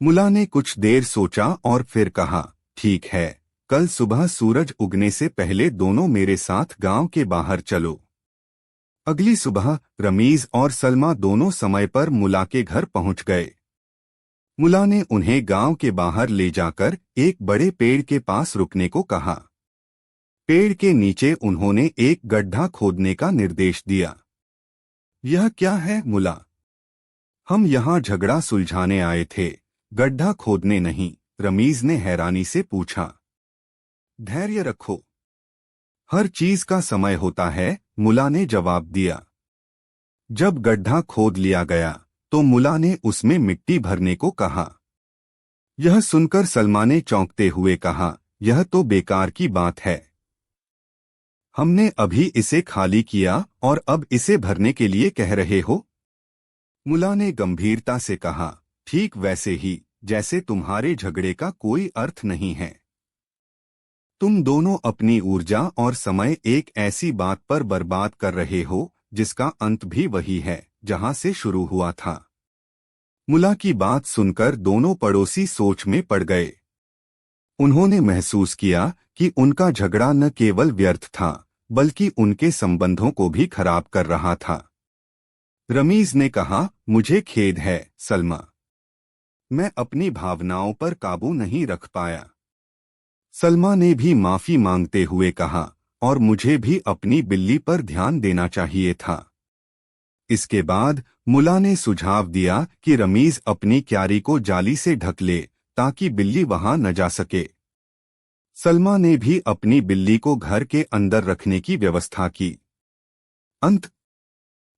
मुल्ला ने कुछ देर सोचा और फिर कहा, ठीक है, कल सुबह सूरज उगने से पहले दोनों मेरे साथ गांव के बाहर चलो। अगली सुबह रमीज और सलमा दोनों समय पर मुल्ला के घर पहुंच गए। मुल्ला ने उन्हें गांव के बाहर ले जाकर एक बड़े पेड़ के पास रुकने को कहा। पेड़ के नीचे उन्होंने एक गड्ढा खोदने का निर्देश दिया। यह क्या है मुल्ला? हम यहाँ झगड़ा सुलझाने आए थे, गड्ढा खोदने नहीं, रमीज ने हैरानी से पूछा। धैर्य रखो, हर चीज का समय होता है, मुल्ला ने जवाब दिया। जब गड्ढा खोद लिया गया तो मुल्ला ने उसमें मिट्टी भरने को कहा। यह सुनकर सलमा ने चौंकते हुए कहा, यह तो बेकार की बात है। हमने अभी इसे खाली किया और अब इसे भरने के लिए कह रहे हो? मुल्ला ने गंभीरता से कहा, ठीक वैसे ही जैसे तुम्हारे झगड़े का कोई अर्थ नहीं है। तुम दोनों अपनी ऊर्जा और समय एक ऐसी बात पर बर्बाद कर रहे हो जिसका अंत भी वही है जहां से शुरू हुआ था। मुल्ला की बात सुनकर दोनों पड़ोसी सोच में पड़ गए। उन्होंने महसूस किया कि उनका झगड़ा न केवल व्यर्थ था, बल्कि उनके संबंधों को भी खराब कर रहा था। रमीज ने कहा, मुझे खेद है सलमा, मैं अपनी भावनाओं पर काबू नहीं रख पाया। सलमा ने भी माफी मांगते हुए कहा, और मुझे भी अपनी बिल्ली पर ध्यान देना चाहिए था। इसके बाद मुल्ला ने सुझाव दिया कि रमीज अपनी क्यारी को जाली से ढक ले ताकि बिल्ली वहां न जा सके। सलमा ने भी अपनी बिल्ली को घर के अंदर रखने की व्यवस्था की। अंत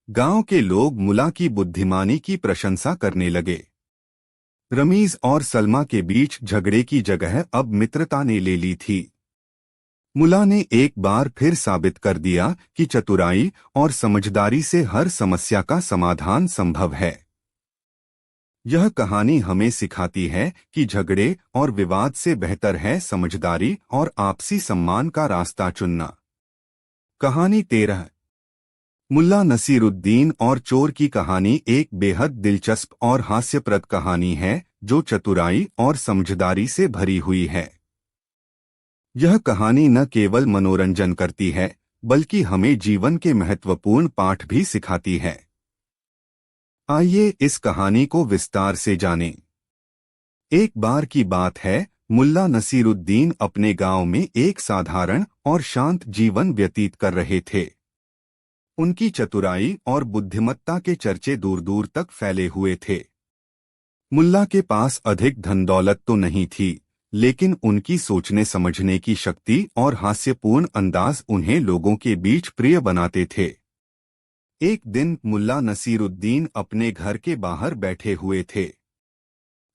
गांव के लोग मुल्ला की बुद्धिमानी की प्रशंसा करने लगे। रमीज और सलमा के बीच झगड़े की जगह अब मित्रता ने ले ली थी। मुल्ला ने एक बार फिर साबित कर दिया कि चतुराई और समझदारी से हर समस्या का समाधान संभव है। यह कहानी हमें सिखाती है कि झगड़े और विवाद से बेहतर है समझदारी और आपसी सम्मान का रास्ता चुनना। कहानी 13। मुल्ला नसीरुद्दीन और चोर की कहानी एक बेहद दिलचस्प और हास्यप्रद कहानी है जो चतुराई और समझदारी से भरी हुई है। यह कहानी न केवल मनोरंजन करती है, बल्कि हमें जीवन के महत्वपूर्ण पाठ भी सिखाती है। आइए इस कहानी को विस्तार से जानें। एक बार की बात है, मुल्ला नसीरुद्दीन अपने गांव में एक साधारण और शांत जीवन व्यतीत कर रहे थे। उनकी चतुराई और बुद्धिमत्ता के चर्चे दूर दूर तक फैले हुए थे। मुल्ला के पास अधिक धन दौलत तो नहीं थी, लेकिन उनकी सोचने समझने की शक्ति और हास्यपूर्ण अंदाज उन्हें लोगों के बीच प्रिय बनाते थे। एक दिन मुल्ला नसीरुद्दीन अपने घर के बाहर बैठे हुए थे।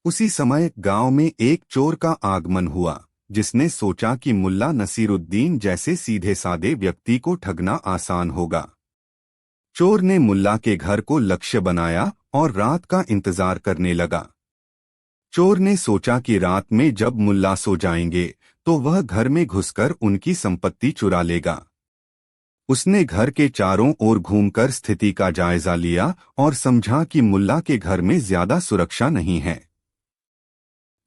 उसी समय गांव में एक चोर का आगमन हुआ, जिसने सोचा कि मुल्ला नसीरुद्दीन जैसे सीधे सादे व्यक्ति को ठगना आसान होगा। चोर ने मुल्ला के घर को लक्ष्य बनाया और रात का इंतजार करने लगा। चोर ने सोचा कि रात में जब मुल्ला सो जाएंगे तो वह घर में घुसकर उनकी संपत्ति चुरा लेगा। उसने घर के चारों ओर घूमकर स्थिति का जायजा लिया और समझा कि मुल्ला के घर में ज्यादा सुरक्षा नहीं है।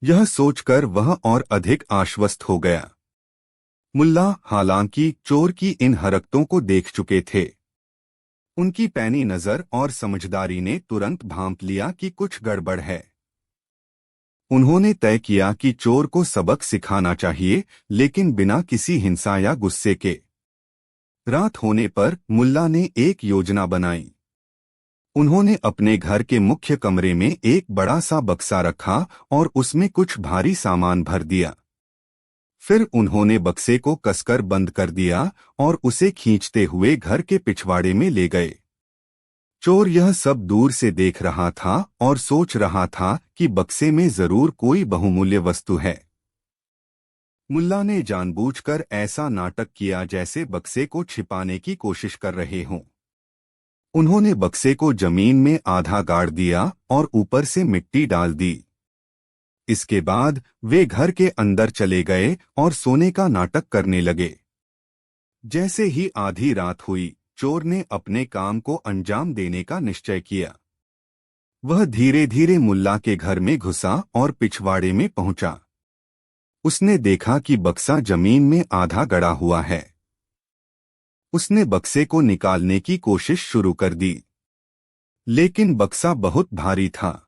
यह सोचकर वह और अधिक आश्वस्त हो गया। मुल्ला हालांकि चोर की इन हरकतों को देख चुके थे। उनकी पैनी नजर और समझदारी ने तुरंत भांप लिया कि कुछ गड़बड़ है। उन्होंने तय किया कि चोर को सबक सिखाना चाहिए, लेकिन बिना किसी हिंसा या गुस्से के। रात होने पर मुल्ला ने एक योजना बनाई। उन्होंने अपने घर के मुख्य कमरे में एक बड़ा सा बक्सा रखा और उसमें कुछ भारी सामान भर दिया। फिर उन्होंने बक्से को कसकर बंद कर दिया और उसे खींचते हुए घर के पिछवाड़े में ले गए। चोर यह सब दूर से देख रहा था और सोच रहा था कि बक्से में जरूर कोई बहुमूल्य वस्तु है। मुल्ला ने जानबूझकर ऐसा नाटक किया जैसे बक्से को छिपाने की कोशिश कर रहे हों। उन्होंने बक्से को जमीन में आधा गाड़ दिया और ऊपर से मिट्टी डाल दी। इसके बाद वे घर के अंदर चले गए और सोने का नाटक करने लगे। जैसे ही आधी रात हुई, चोर ने अपने काम को अंजाम देने का निश्चय किया। वह धीरे धीरे मुल्ला के घर में घुसा और पिछवाड़े में पहुंचा। उसने देखा कि बक्सा जमीन में आधा गड़ा हुआ है। उसने बक्से को निकालने की कोशिश शुरू कर दी, लेकिन बक्सा बहुत भारी था।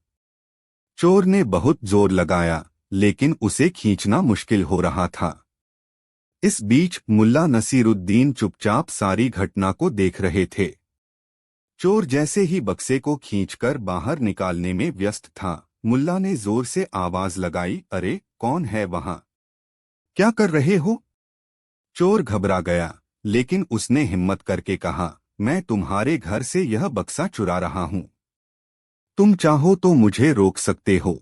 चोर ने बहुत जोर लगाया, लेकिन उसे खींचना मुश्किल हो रहा था। इस बीच मुल्ला नसीरुद्दीन चुपचाप सारी घटना को देख रहे थे। चोर जैसे ही बक्से को खींचकर बाहर निकालने में व्यस्त था, मुल्ला ने जोर से आवाज लगाई, अरे कौन है वहां? क्या कर रहे हो? चोर घबरा गया, लेकिन उसने हिम्मत करके कहा, मैं तुम्हारे घर से यह बक्सा चुरा रहा हूं। तुम चाहो तो मुझे रोक सकते हो।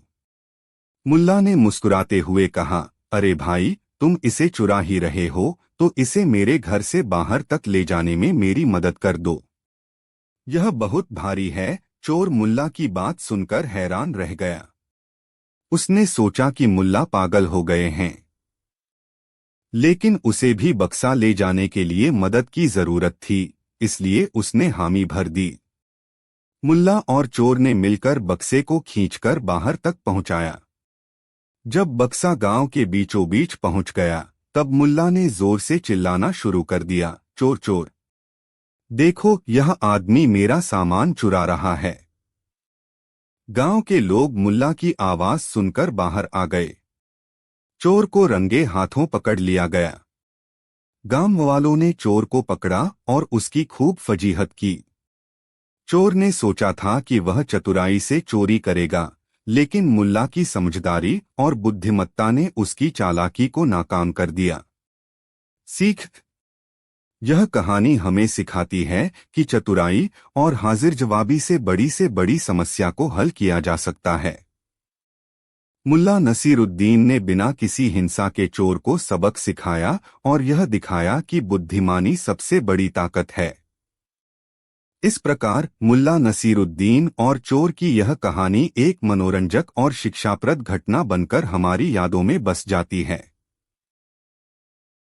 मुल्ला ने मुस्कुराते हुए कहा, अरे भाई, तुम इसे चुरा ही रहे हो तो इसे मेरे घर से बाहर तक ले जाने में मेरी मदद कर दो। यह बहुत भारी है। चोर मुल्ला की बात सुनकर हैरान रह गया। उसने सोचा कि मुल्ला पागल हो गए हैं, लेकिन उसे भी बक्सा ले जाने के लिए मदद की जरूरत थी, इसलिए उसने हामी भर दी। मुल्ला और चोर ने मिलकर बक्से को खींचकर बाहर तक पहुंचाया। जब बक्सा गांव के बीचों बीच पहुंच गया, तब मुल्ला ने जोर से चिल्लाना शुरू कर दिया, चोर चोर, देखो यह आदमी मेरा सामान चुरा रहा है। गांव के लोग मुल्ला की आवाज सुनकर बाहर आ गए। चोर को रंगे हाथों पकड़ लिया गया। गांव वालों ने चोर को पकड़ा और उसकी खूब फजीहत की। चोर ने सोचा था कि वह चतुराई से चोरी करेगा, लेकिन मुल्ला की समझदारी और बुद्धिमत्ता ने उसकी चालाकी को नाकाम कर दिया। सीख: यह कहानी हमें सिखाती है कि चतुराई और हाजिर जवाबी से बड़ी समस्या को हल किया जा सकता है। मुल्ला नसीरुद्दीन ने बिना किसी हिंसा के चोर को सबक सिखाया और यह दिखाया कि बुद्धिमानी सबसे बड़ी ताकत है। इस प्रकार मुल्ला नसीरुद्दीन और चोर की यह कहानी एक मनोरंजक और शिक्षाप्रद घटना बनकर हमारी यादों में बस जाती है।